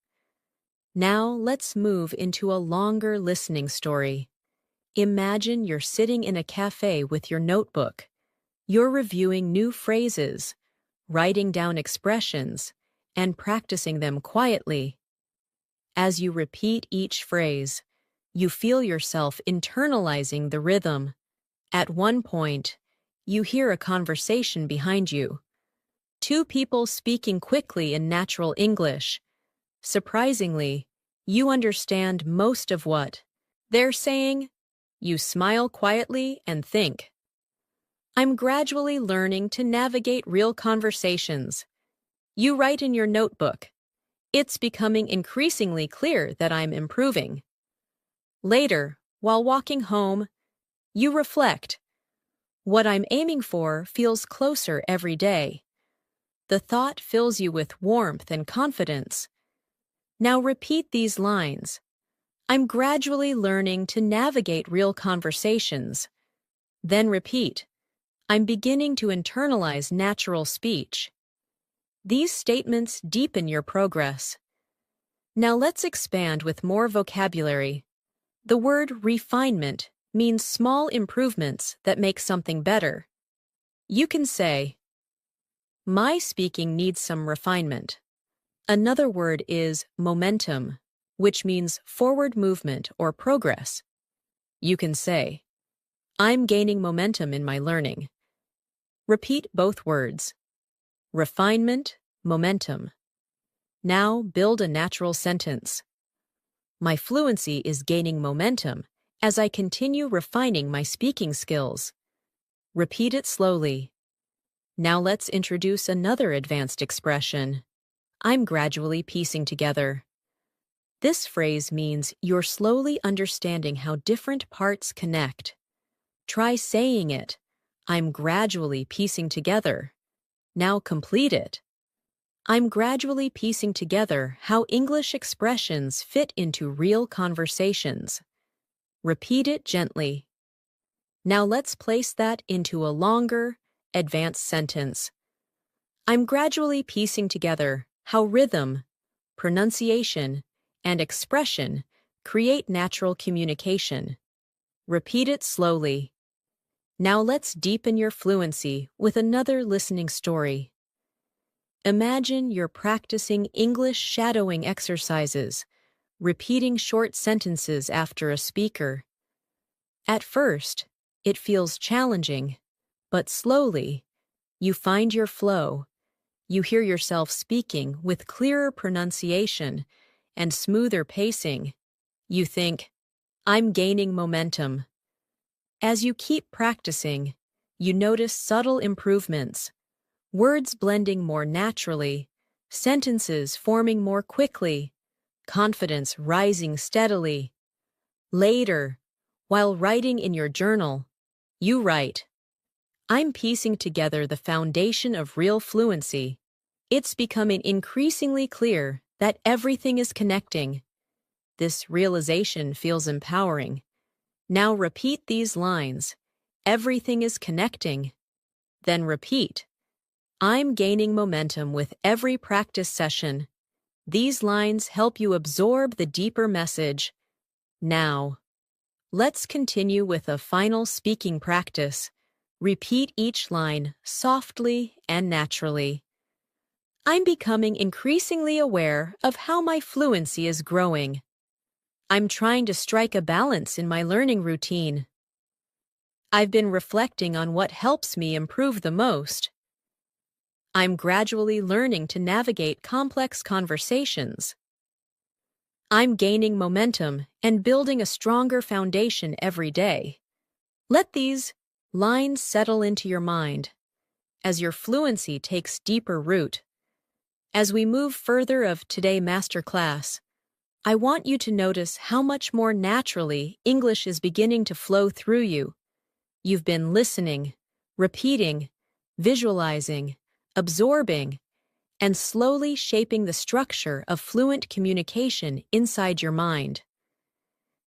Now let's move into a longer listening story. Imagine you're sitting in a cafe with your notebook. You're reviewing new phrases, writing down expressions, and practicing them quietly. As you repeat each phrase, you feel yourself internalizing the rhythm. At one point, you hear a conversation behind you. Two people speaking quickly in natural English. Surprisingly, you understand most of what they're saying. You smile quietly and think, I'm gradually learning to navigate real conversations. You write in your notebook, it's becoming increasingly clear that I'm improving. Later, while walking home, you reflect, what I'm aiming for feels closer every day. The thought fills you with warmth and confidence. Now repeat these lines. I'm gradually learning to navigate real conversations. Then repeat, I'm beginning to internalize natural speech. These statements deepen your progress. Now let's expand with more vocabulary. The word refinement means small improvements that make something better. You can say, my speaking needs some refinement. Another word is momentum, which means forward movement or progress. You can say, I'm gaining momentum in my learning. Repeat both words. Refinement, momentum. Now build a natural sentence. My fluency is gaining momentum as I continue refining my speaking skills. Repeat it slowly. Now let's introduce another advanced expression. I'm gradually piecing together. This phrase means you're slowly understanding how different parts connect. Try saying it. I'm gradually piecing together. Now complete it. I'm gradually piecing together how English expressions fit into real conversations. Repeat it gently. Now let's place that into a longer, advanced sentence. I'm gradually piecing together how rhythm, pronunciation, and expression create natural communication. Repeat it slowly. Now let's deepen your fluency with another listening story. Imagine you're practicing English shadowing exercises, repeating short sentences after a speaker. At first, it feels challenging, but slowly, you find your flow. You hear yourself speaking with clearer pronunciation and smoother pacing. You think, I'm gaining momentum. As you keep practicing, you notice subtle improvements. Words blending more naturally, sentences forming more quickly, confidence rising steadily. Later, while writing in your journal, you write, I'm piecing together the foundation of real fluency. It's becoming increasingly clear that everything is connecting. This realization feels empowering. Now repeat these lines. Everything is connecting. Then repeat. I'm gaining momentum with every practice session. These lines help you absorb the deeper message. Now, let's continue with a final speaking practice. Repeat each line softly and naturally. I'm becoming increasingly aware of how my fluency is growing. I'm trying to strike a balance in my learning routine. I've been reflecting on what helps me improve the most. I'm gradually learning to navigate complex conversations. I'm gaining momentum and building a stronger foundation every day. Let these lines settle into your mind as your fluency takes deeper root. As we move further of today's masterclass, I want you to notice how much more naturally English is beginning to flow through you. You've been listening, repeating, visualizing, absorbing, and slowly shaping the structure of fluent communication inside your mind.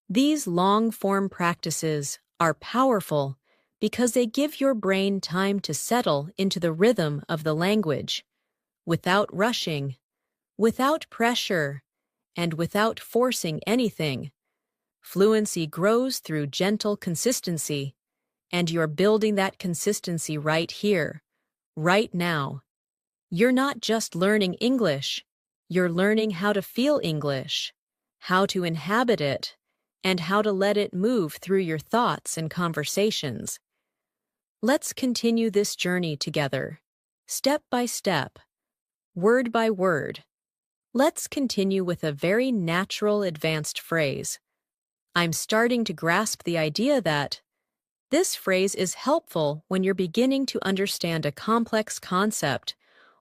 These long-form practices are powerful because they give your brain time to settle into the rhythm of the language, without rushing, without pressure, and without forcing anything. Fluency grows through gentle consistency, and you're building that consistency right here, right now. You're not just learning English, you're learning how to feel English, how to inhabit it, and how to let it move through your thoughts and conversations. Let's continue this journey together, step by step, word by word. Let's continue with a very natural advanced phrase. I'm starting to grasp the idea that this phrase is helpful when you're beginning to understand a complex concept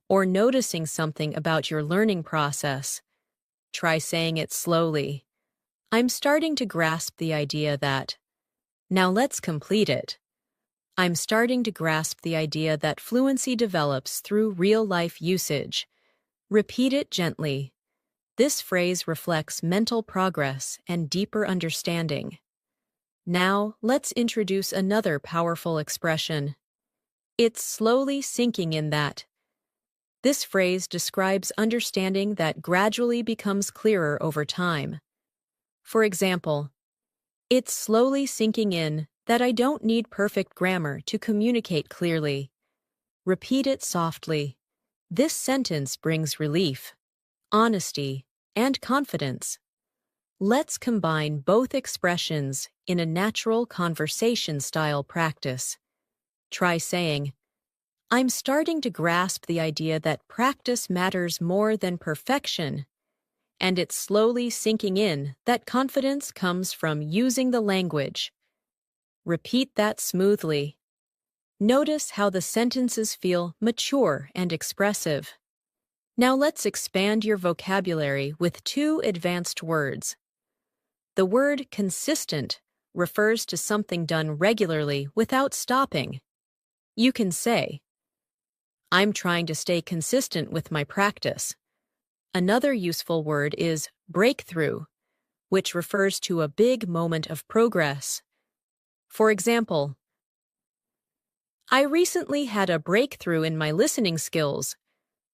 or noticing something about your learning process. Try saying it slowly. I'm starting to grasp the idea that. Now let's complete it. I'm starting to grasp the idea that fluency develops through real-life usage. Repeat it gently. This phrase reflects mental progress and deeper understanding. Now, let's introduce another powerful expression. It's slowly sinking in that. This phrase describes understanding that gradually becomes clearer over time. For example, it's slowly sinking in that I don't need perfect grammar to communicate clearly. Repeat it softly. This sentence brings relief, honesty, and confidence. Let's combine both expressions in a natural conversation-style practice. Try saying, I'm starting to grasp the idea that practice matters more than perfection, and it's slowly sinking in that confidence comes from using the language. Repeat that smoothly. Notice how the sentences feel mature and expressive. Now let's expand your vocabulary with two advanced words. The word consistent refers to something done regularly without stopping. You can say, I'm trying to stay consistent with my practice. Another useful word is breakthrough, which refers to a big moment of progress. For example, I recently had a breakthrough in my listening skills.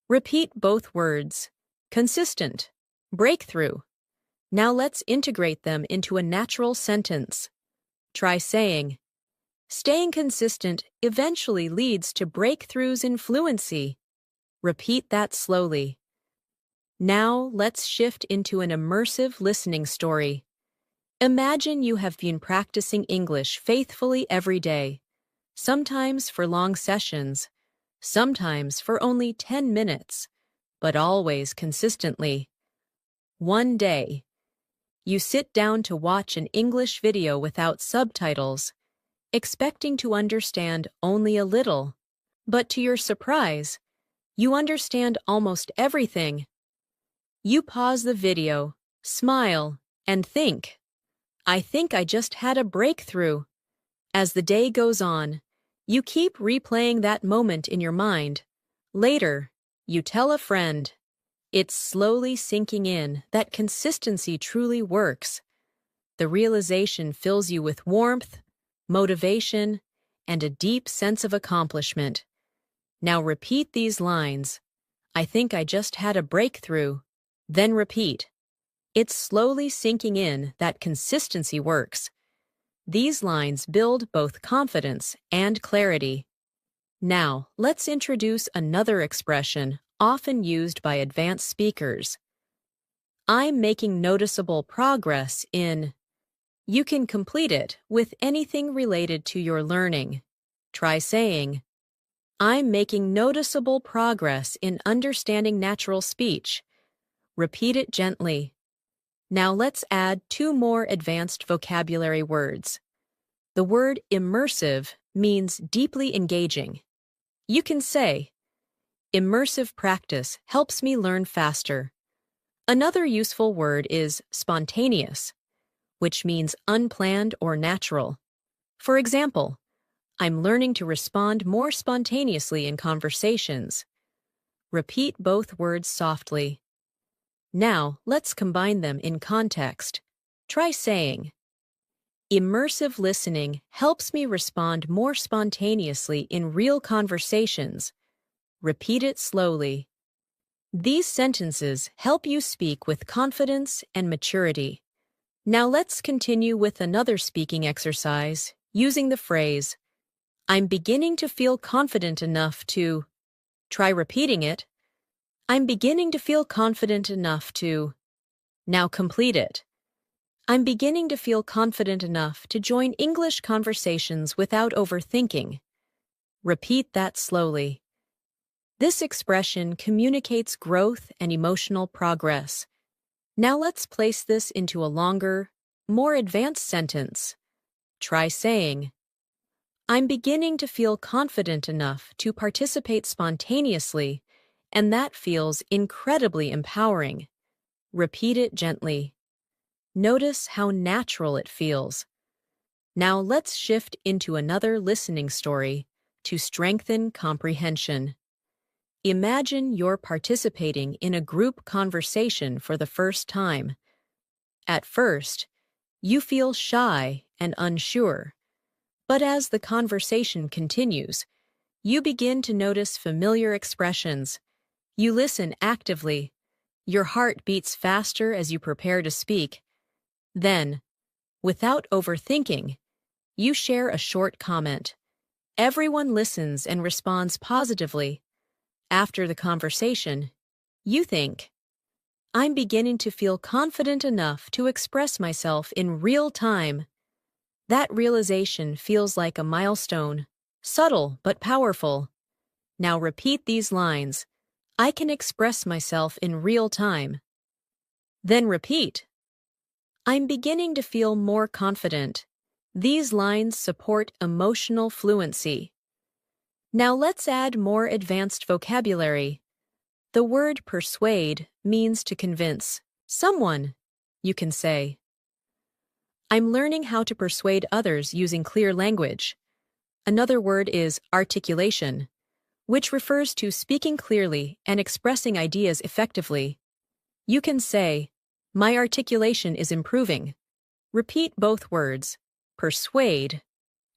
Repeat both words, consistent, breakthrough. Now let's integrate them into a natural sentence. Try saying, staying consistent eventually leads to breakthroughs in fluency. Repeat that slowly. Now let's shift into an immersive listening story. Imagine you have been practicing English faithfully every day, sometimes for long sessions, sometimes for only 10 minutes, but always consistently. One day, you sit down to watch an English video without subtitles, expecting to understand only a little. But to your surprise, you understand almost everything. You pause the video, smile, and think, I think I just had a breakthrough. As the day goes on, you keep replaying that moment in your mind. Later, You tell a friend. It's slowly sinking in that consistency truly works. The realization fills you with warmth, motivation, and a deep sense of accomplishment. Now repeat these lines. I think I just had a breakthrough. Then repeat. It's slowly sinking in that consistency works. These lines build both confidence and clarity. Now, let's introduce another expression often used by advanced speakers. I'm making noticeable progress in. You can complete it with anything related to your learning. Try saying, I'm making noticeable progress in understanding natural speech. Repeat it gently. Now let's add 2 more advanced vocabulary words. The word immersive means deeply engaging. You can say, immersive practice helps me learn faster. Another useful word is spontaneous, which means unplanned or natural. For example, I'm learning to respond more spontaneously in conversations. Repeat both words softly. Now, let's combine them in context. Try saying, immersive listening helps me respond more spontaneously in real conversations. Repeat it slowly. These sentences help you speak with confidence and maturity. Now let's continue with another speaking exercise using the phrase, I'm beginning to feel confident enough to. Try repeating it. I'm beginning to feel confident enough to. Now complete it. I'm beginning to feel confident enough to join English conversations without overthinking. Repeat that slowly. This expression communicates growth and emotional progress. Now let's place this into a longer, more advanced sentence. Try saying, I'm beginning to feel confident enough to participate spontaneously, and that feels incredibly empowering. Repeat it gently. Notice how natural it feels. Now let's shift into another listening story to strengthen comprehension. Imagine you're participating in a group conversation for the first time. At first, you feel shy and unsure. But as the conversation continues, you begin to notice familiar expressions. You listen actively. Your heart beats faster as you prepare to speak. Then, without overthinking, you share a short comment. Everyone listens and responds positively. After the conversation, you think, I'm beginning to feel confident enough to express myself in real time. That realization feels like a milestone, subtle but powerful. Now repeat these lines. I can express myself in real time. Then repeat. I'm beginning to feel more confident. These lines support emotional fluency. Now let's add more advanced vocabulary. The word persuade means to convince someone. You can say, I'm learning how to persuade others using clear language. Another word is articulation, which refers to speaking clearly and expressing ideas effectively. You can say, my articulation is improving. Repeat both words, persuade,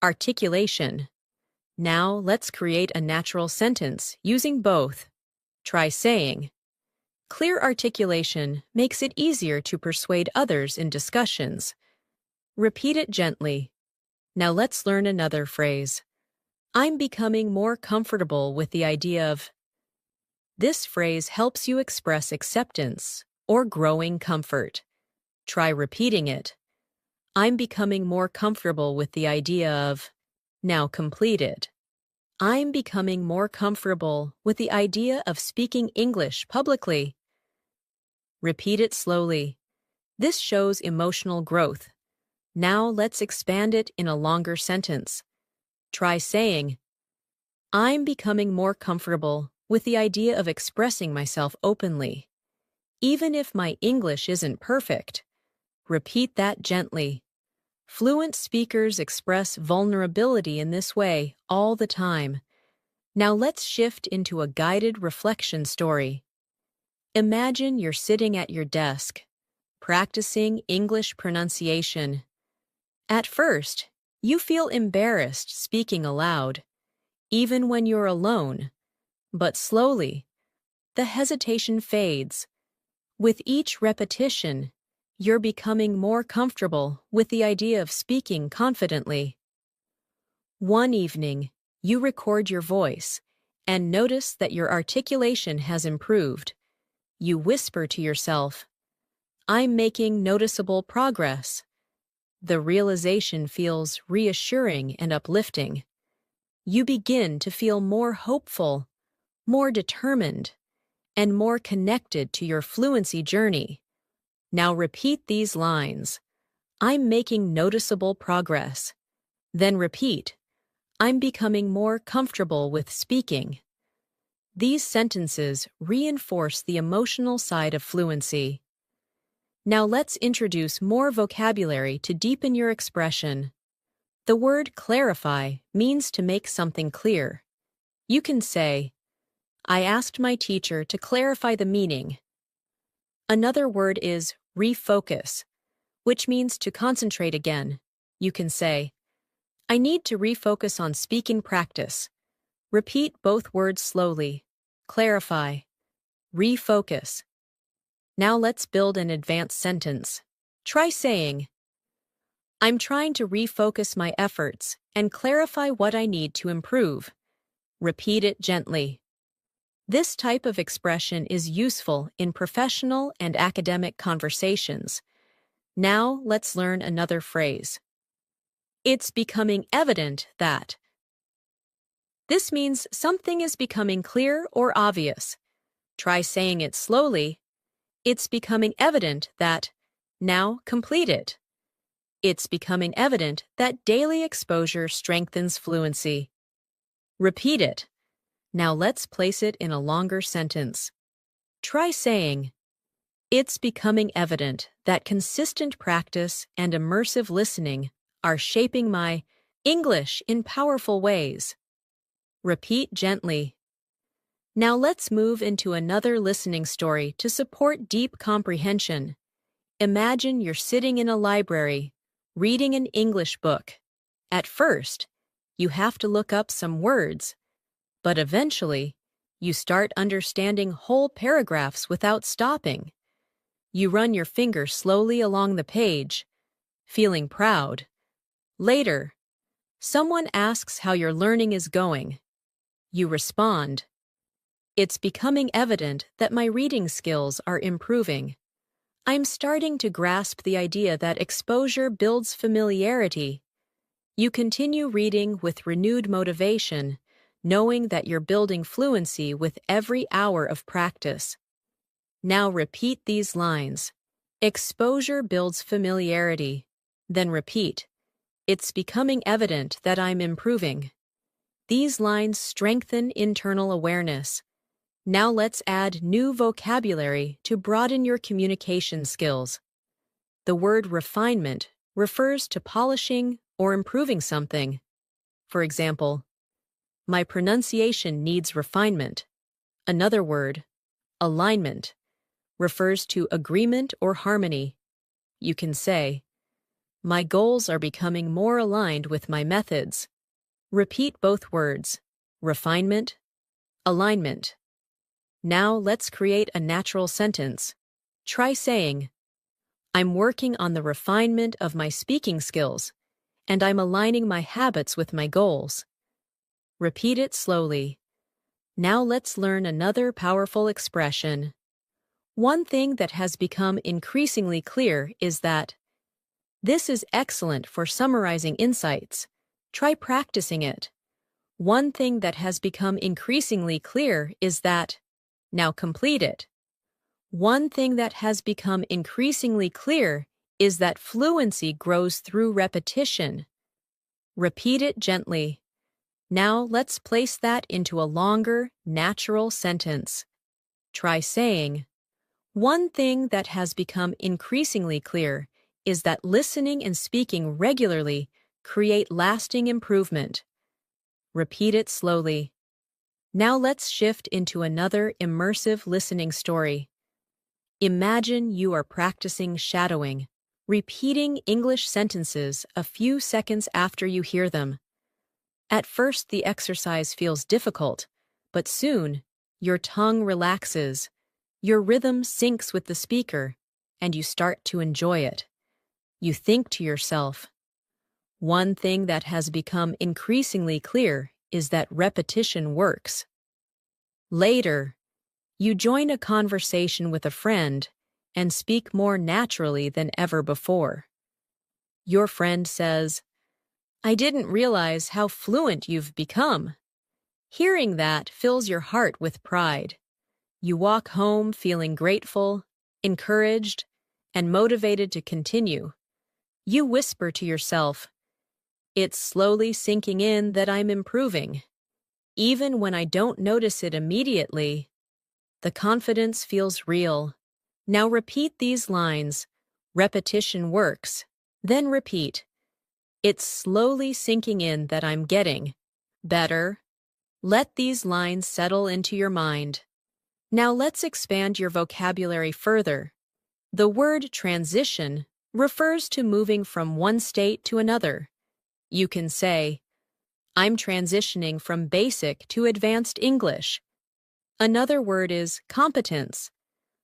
articulation. Now let's create a natural sentence using both. Try saying, clear articulation makes it easier to persuade others in discussions. Repeat it gently. Now let's learn another phrase. I'm becoming more comfortable with the idea of. This phrase helps you express acceptance or growing comfort. Try repeating it. I'm becoming more comfortable with the idea of. Now complete it. I'm becoming more comfortable with the idea of speaking English publicly. Repeat it slowly. This shows emotional growth. Now let's expand it in a longer sentence. Try saying, I'm becoming more comfortable with the idea of expressing myself openly. Even if my English isn't perfect. Repeat that gently. Fluent speakers express vulnerability in this way all the time. Now let's shift into a guided reflection story. Imagine you're sitting at your desk, practicing English pronunciation. At first, you feel embarrassed speaking aloud, even when you're alone, but slowly, the hesitation fades. With each repetition, you're becoming more comfortable with the idea of speaking confidently. One evening, you record your voice and notice that your articulation has improved. You whisper to yourself, "I'm making noticeable progress." The realization feels reassuring and uplifting. You begin to feel more hopeful, more determined, and more connected to your fluency journey. Now repeat these lines. I'm making noticeable progress. Then repeat, I'm becoming more comfortable with speaking. These sentences reinforce the emotional side of fluency. Now let's introduce more vocabulary to deepen your expression. The word clarify means to make something clear. You can say, I asked my teacher to clarify the meaning. Another word is refocus, which means to concentrate again. You can say, I need to refocus on speaking practice. Repeat both words slowly. Clarify. Refocus. Now let's build an advanced sentence. Try saying, I'm trying to refocus my efforts and clarify what I need to improve. Repeat it gently. This type of expression is useful in professional and academic conversations. Now let's learn another phrase. It's becoming evident that. This means something is becoming clear or obvious. Try saying it slowly. It's becoming evident that. Now complete it. It's becoming evident that daily exposure strengthens fluency. Repeat it. Now let's place it in a longer sentence. Try saying, it's becoming evident that consistent practice and immersive listening are shaping my English in powerful ways. Repeat gently. Now let's move into another listening story to support deep comprehension. Imagine you're sitting in a library, reading an English book. At first, you have to look up some words, but eventually, you start understanding whole paragraphs without stopping. You run your finger slowly along the page, feeling proud. Later, someone asks how your learning is going. You respond, it's becoming evident that my reading skills are improving. I'm starting to grasp the idea that exposure builds familiarity. You continue reading with renewed motivation, knowing that you're building fluency with every hour of practice. Now repeat these lines. Exposure builds familiarity. Then repeat. It's becoming evident that I'm improving. These lines strengthen internal awareness. Now let's add new vocabulary to broaden your communication skills. The word refinement refers to polishing or improving something. For example, my pronunciation needs refinement. Another word, alignment, refers to agreement or harmony. You can say, my goals are becoming more aligned with my methods. Repeat both words, refinement, alignment. Now let's create a natural sentence. Try saying, I'm working on the refinement of my speaking skills, and I'm aligning my habits with my goals. Repeat it slowly. Now let's learn another powerful expression. One thing that has become increasingly clear is that this is excellent for summarizing insights. Try practicing it. One thing that has become increasingly clear is that. Now complete it. One thing that has become increasingly clear is that fluency grows through repetition. Repeat it gently. Now let's place that into a longer, natural sentence. Try saying, one thing that has become increasingly clear is that listening and speaking regularly create lasting improvement. Repeat it slowly. Now let's shift into another immersive listening story. Imagine you are practicing shadowing, repeating English sentences a few seconds after you hear them. At first, the exercise feels difficult, but soon, your tongue relaxes, your rhythm syncs with the speaker, and you start to enjoy it. You think to yourself, one thing that has become increasingly clear is that repetition works. Later, you join a conversation with a friend and speak more naturally than ever before. Your friend says, "I didn't realize how fluent you've become." Hearing that fills your heart with pride. You walk home feeling grateful, encouraged, and motivated to continue. You whisper to yourself, "It's slowly sinking in that I'm improving." Even when I don't notice it immediately, the confidence feels real. Now repeat these lines. Repetition works. Then repeat. It's slowly sinking in that I'm getting better. Let these lines settle into your mind. Now let's expand your vocabulary further. The word transition refers to moving from one state to another. You can say, "I'm transitioning from basic to advanced English." Another word is competence,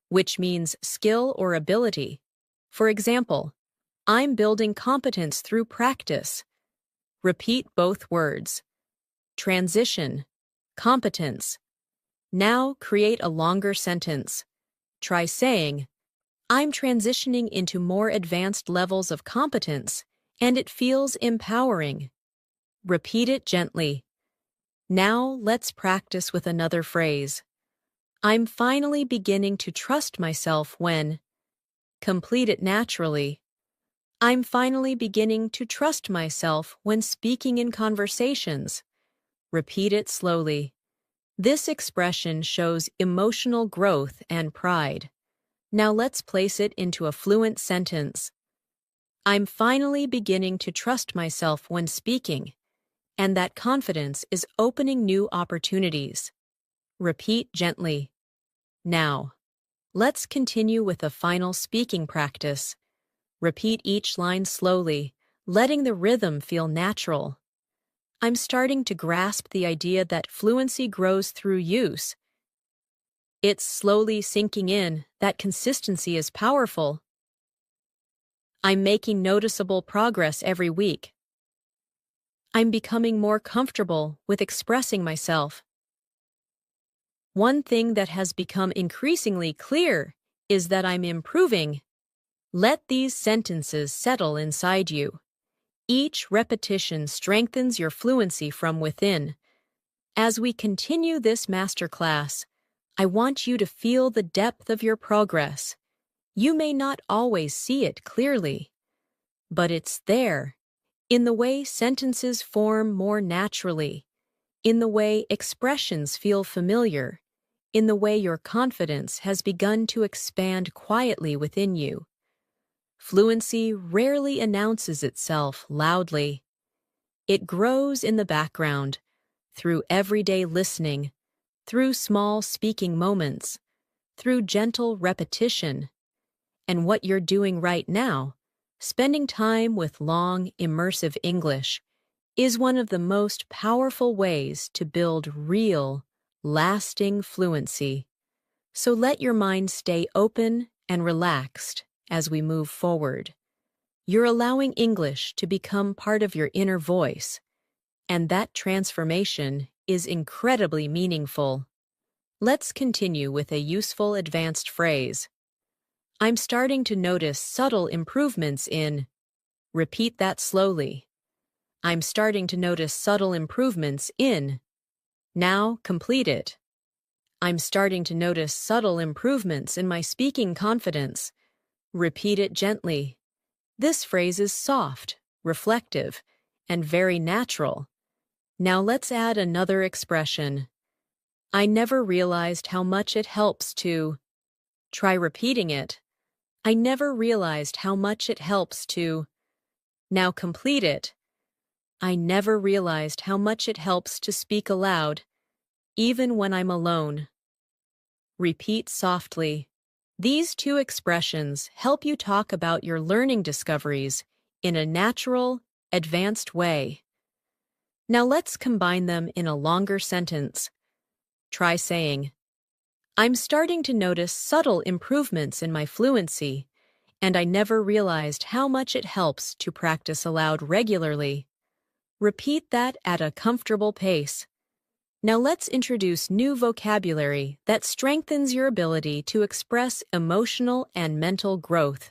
which means skill or ability. For example, "I'm building competence through practice." Repeat both words. Transition, competence. Now create a longer sentence. Try saying, "I'm transitioning into more advanced levels of competence, and it feels empowering." Repeat it gently. Now let's practice with another phrase. "I'm finally beginning to trust myself when." Complete it naturally. "I'm finally beginning to trust myself when speaking in conversations." Repeat it slowly. This expression shows emotional growth and pride. Now let's place it into a fluent sentence. "I'm finally beginning to trust myself when speaking, and that confidence is opening new opportunities." Repeat gently. Now, let's continue with a final speaking practice. Repeat each line slowly, letting the rhythm feel natural. "I'm starting to grasp the idea that fluency grows through use." "It's slowly sinking in that consistency is powerful." "I'm making noticeable progress every week." "I'm becoming more comfortable with expressing myself." "One thing that has become increasingly clear is that I'm improving." Let these sentences settle inside you. Each repetition strengthens your fluency from within. As we continue this masterclass, I want you to feel the depth of your progress. You may not always see it clearly, but it's there, in the way sentences form more naturally, in the way expressions feel familiar, in the way your confidence has begun to expand quietly within you. Fluency rarely announces itself loudly. It grows in the background, through everyday listening, through small speaking moments, through gentle repetition. And what you're doing right now, spending time with long, immersive English, is one of the most powerful ways to build real, lasting fluency. So let your mind stay open and relaxed as we move forward. You're allowing English to become part of your inner voice, and that transformation is incredibly meaningful. Let's continue with a useful advanced phrase. "I'm starting to notice subtle improvements in." Repeat that slowly. "I'm starting to notice subtle improvements in." Now complete it. "I'm starting to notice subtle improvements in my speaking confidence." Repeat it gently. This phrase is soft, reflective, and very natural. Now let's add another expression. "I never realized how much it helps to." Try repeating it. "I never realized how much it helps to." Now complete it. "I never realized how much it helps to speak aloud." even when I'm alone. Repeat softly. These two expressions help you talk about your learning discoveries in a natural, advanced way. Now let's combine them in a longer sentence. Try saying, I'm starting to notice subtle improvements in my fluency, and I never realized how much it helps to practice aloud regularly. Repeat that at a comfortable pace. Now let's introduce new vocabulary that strengthens your ability to express emotional and mental growth.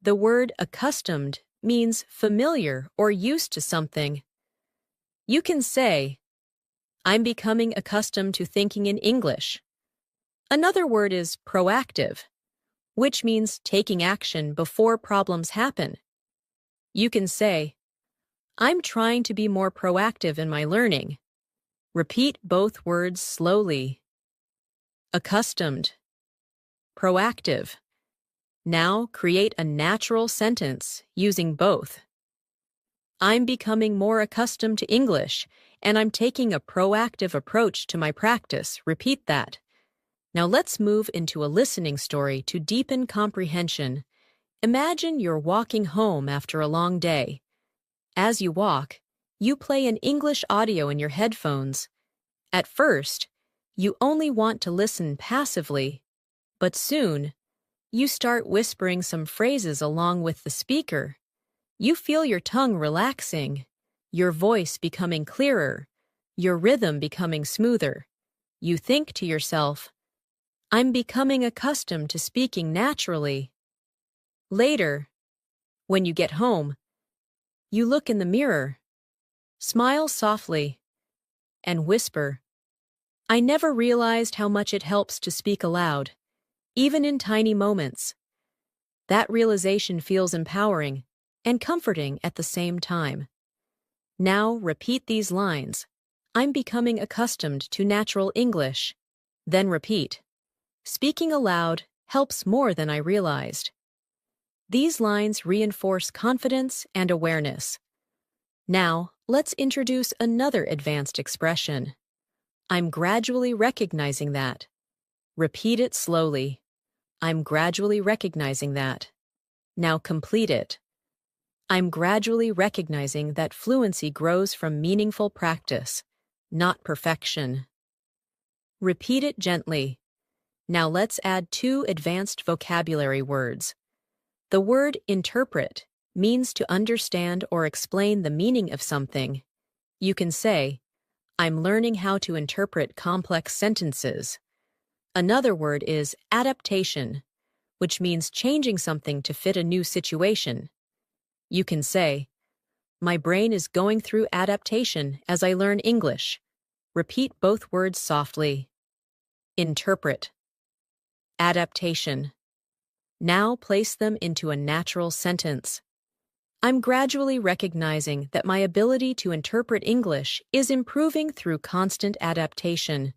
The word accustomed means familiar or used to something. You can say, I'm becoming accustomed to thinking in English. Another word is proactive, which means taking action before problems happen. You can say, I'm trying to be more proactive in my learning. Repeat both words slowly. Accustomed. Proactive. Now create a natural sentence using both. I'm becoming more accustomed to English, and I'm taking a proactive approach to my practice. Repeat that. Now let's move into a listening story to deepen comprehension. Imagine you're walking home after a long day. As you walk, you play an English audio in your headphones. At first, you only want to listen passively, but soon, you start whispering some phrases along with the speaker. You feel your tongue relaxing, your voice becoming clearer, your rhythm becoming smoother. You think to yourself, I'm becoming accustomed to speaking naturally. Later, when you get home, you look in the mirror, smile softly, and whisper, I never realized how much it helps to speak aloud, even in tiny moments. That realization feels empowering and comforting at the same time. Now repeat these lines. I'm becoming accustomed to natural English. Then repeat. Speaking aloud helps more than I realized. These lines reinforce confidence and awareness. Now, let's introduce another advanced expression. I'm gradually recognizing that. Repeat it slowly. I'm gradually recognizing that. Now complete it. I'm gradually recognizing that fluency grows from meaningful practice, not perfection. Repeat it gently. Now let's add two advanced vocabulary words. The word interpret means to understand or explain the meaning of something. You can say, I'm learning how to interpret complex sentences. Another word is adaptation, which means changing something to fit a new situation. You can say, my brain is going through adaptation as I learn English. Repeat both words softly. Interpret. Adaptation. Now place them into a natural sentence. I'm gradually recognizing that my ability to interpret English is improving through constant adaptation.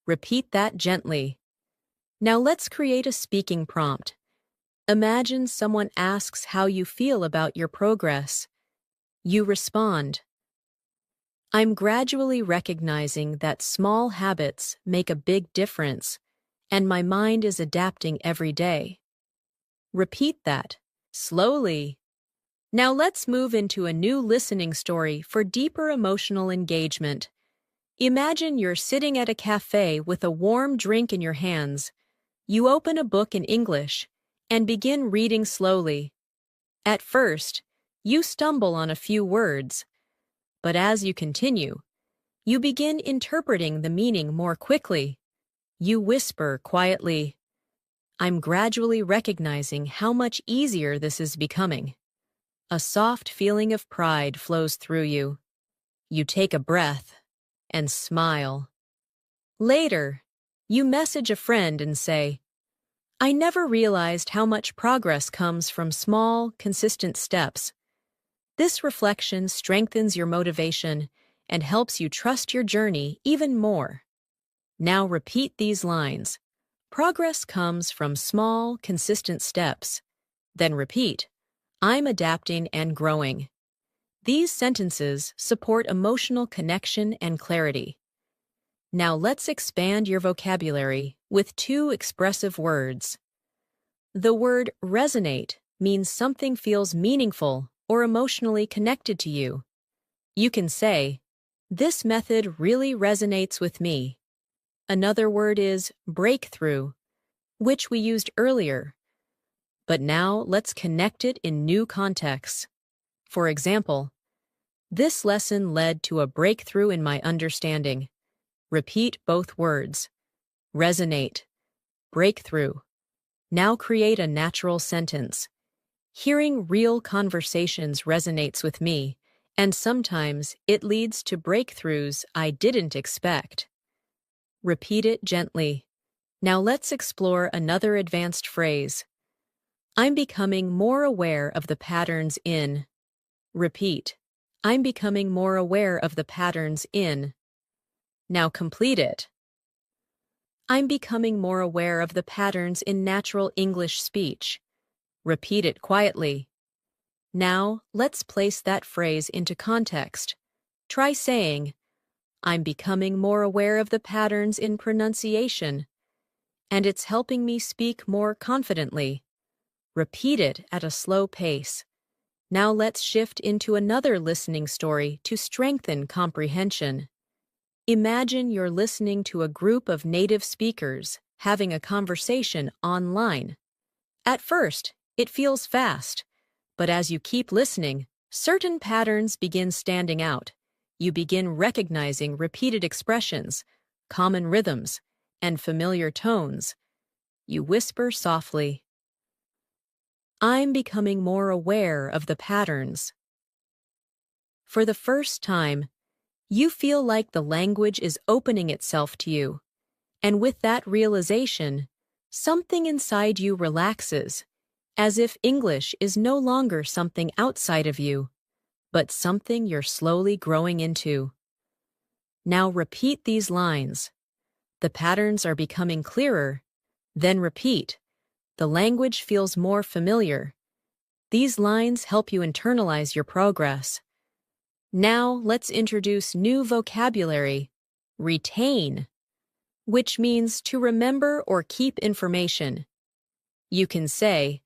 Repeat that gently. Now let's create a speaking prompt. Imagine someone asks how you feel about your progress. You respond, I'm gradually recognizing that small habits make a big difference, and my mind is adapting every day. Repeat that, slowly. Now let's move into a new listening story for deeper emotional engagement. Imagine you're sitting at a cafe with a warm drink in your hands. You open a book in English and begin reading slowly. At first, you stumble on a few words, but as you continue, you begin interpreting the meaning more quickly. You whisper quietly, I'm gradually recognizing how much easier this is becoming. A soft feeling of pride flows through you. You take a breath and smile. Later, you message a friend and say, I never realized how much progress comes from small, consistent steps. This reflection strengthens your motivation and helps you trust your journey even more. Now repeat these lines. Progress comes from small, consistent steps. Then repeat, I'm adapting and growing. These sentences support emotional connection and clarity. Now let's expand your vocabulary with two expressive words. The word resonate means something feels meaningful or emotionally connected to you. You can say, "This method really resonates with me." Another word is breakthrough, which we used earlier. But now let's connect it in new contexts. For example, this lesson led to a breakthrough in my understanding. Repeat both words. Resonate. Breakthrough. Now create a natural sentence. Hearing real conversations resonates with me, and sometimes it leads to breakthroughs I didn't expect. Repeat it gently. Now let's explore another advanced phrase. I'm becoming more aware of the patterns in. Repeat. I'm becoming more aware of the patterns in. Now complete it. I'm becoming more aware of the patterns in natural English speech. Repeat it quietly. Now, let's place that phrase into context. Try saying, I'm becoming more aware of the patterns in pronunciation, and it's helping me speak more confidently. Repeat it at a slow pace. Now let's shift into another listening story to strengthen comprehension. Imagine you're listening to a group of native speakers having a conversation online. At first, it feels fast, but as you keep listening, certain patterns begin standing out. You begin recognizing repeated expressions, common rhythms, and familiar tones. You whisper softly, I'm becoming more aware of the patterns. For the first time, you feel like the language is opening itself to you. And with that realization, something inside you relaxes, as if English is no longer something outside of you, but something you're slowly growing into. Now repeat these lines. The patterns are becoming clearer. Then repeat. The language feels more familiar. These lines help you internalize your progress. Now let's introduce new vocabulary. Retain, which means to remember or keep information. You can say,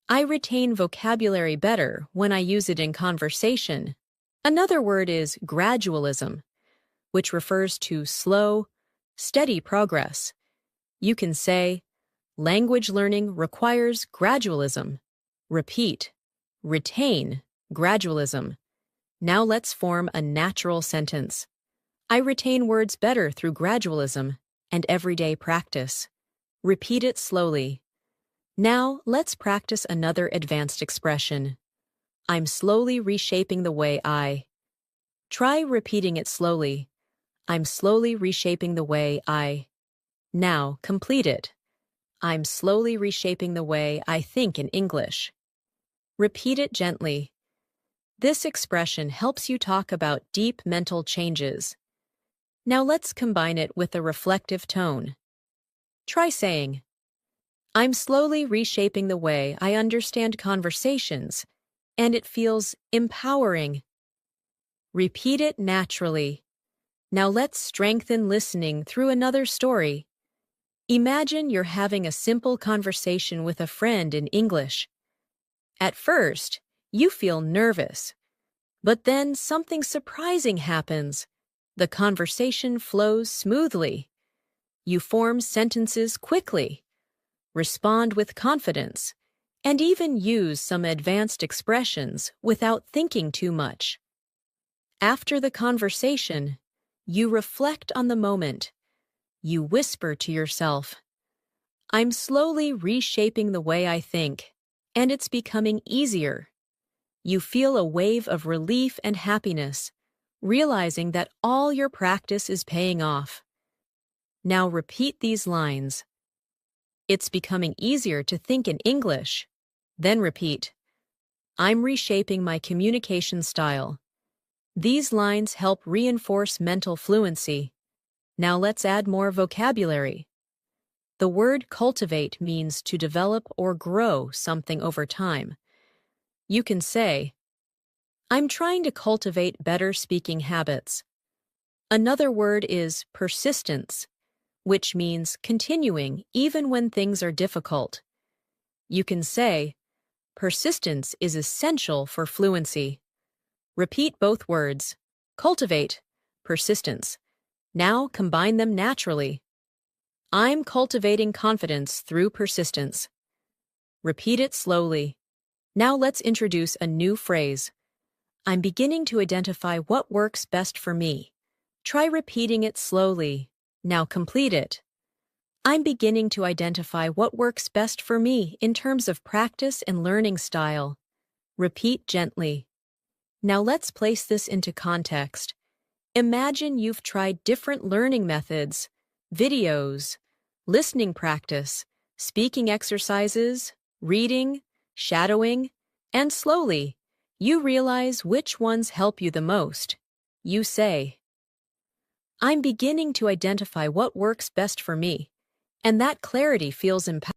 I retain vocabulary better when I use it in conversation. Another word is gradualism, which refers to slow, steady progress. You can say, language learning requires gradualism. Repeat, retain, gradualism. Now let's form a natural sentence. I retain words better through gradualism and everyday practice. Repeat it slowly. Now let's practice another advanced expression. I'm slowly reshaping the way I. Try repeating it slowly. I'm slowly reshaping the way I. Now complete it. I'm slowly reshaping the way I think in English. Repeat it gently. This expression helps you talk about deep mental changes. Now let's combine it with a reflective tone. Try saying, I'm slowly reshaping the way I understand conversations, and it feels empowering. Repeat it naturally. Now let's strengthen listening through another story. Imagine you're having a simple conversation with a friend in English. At first, you feel nervous, but then something surprising happens. The conversation flows smoothly. You form sentences quickly, respond with confidence, and even use some advanced expressions without thinking too much. After the conversation, you reflect on the moment. You whisper to yourself, I'm slowly reshaping the way I think, and it's becoming easier. You feel a wave of relief and happiness, realizing that all your practice is paying off. Now repeat these lines. It's becoming easier to think in English. Then repeat, I'm reshaping my communication style. These lines help reinforce mental fluency. Now let's add more vocabulary. The word cultivate means to develop or grow something over time. You can say, I'm trying to cultivate better speaking habits. Another word is persistence, which means continuing even when things are difficult. You can say, persistence is essential for fluency. Repeat both words. Cultivate, persistence. Now combine them naturally. I'm cultivating confidence through persistence. Repeat it slowly. Now let's introduce a new phrase. I'm beginning to identify what works best for me. Try repeating it slowly. Now complete it. I'm beginning to identify what works best for me in terms of practice and learning style. Repeat gently. Now let's place this into context. Imagine you've tried different learning methods, videos, listening practice, speaking exercises, reading, shadowing, and slowly, you realize which ones help you the most. You say, I'm beginning to identify what works best for me, and that clarity feels empowering.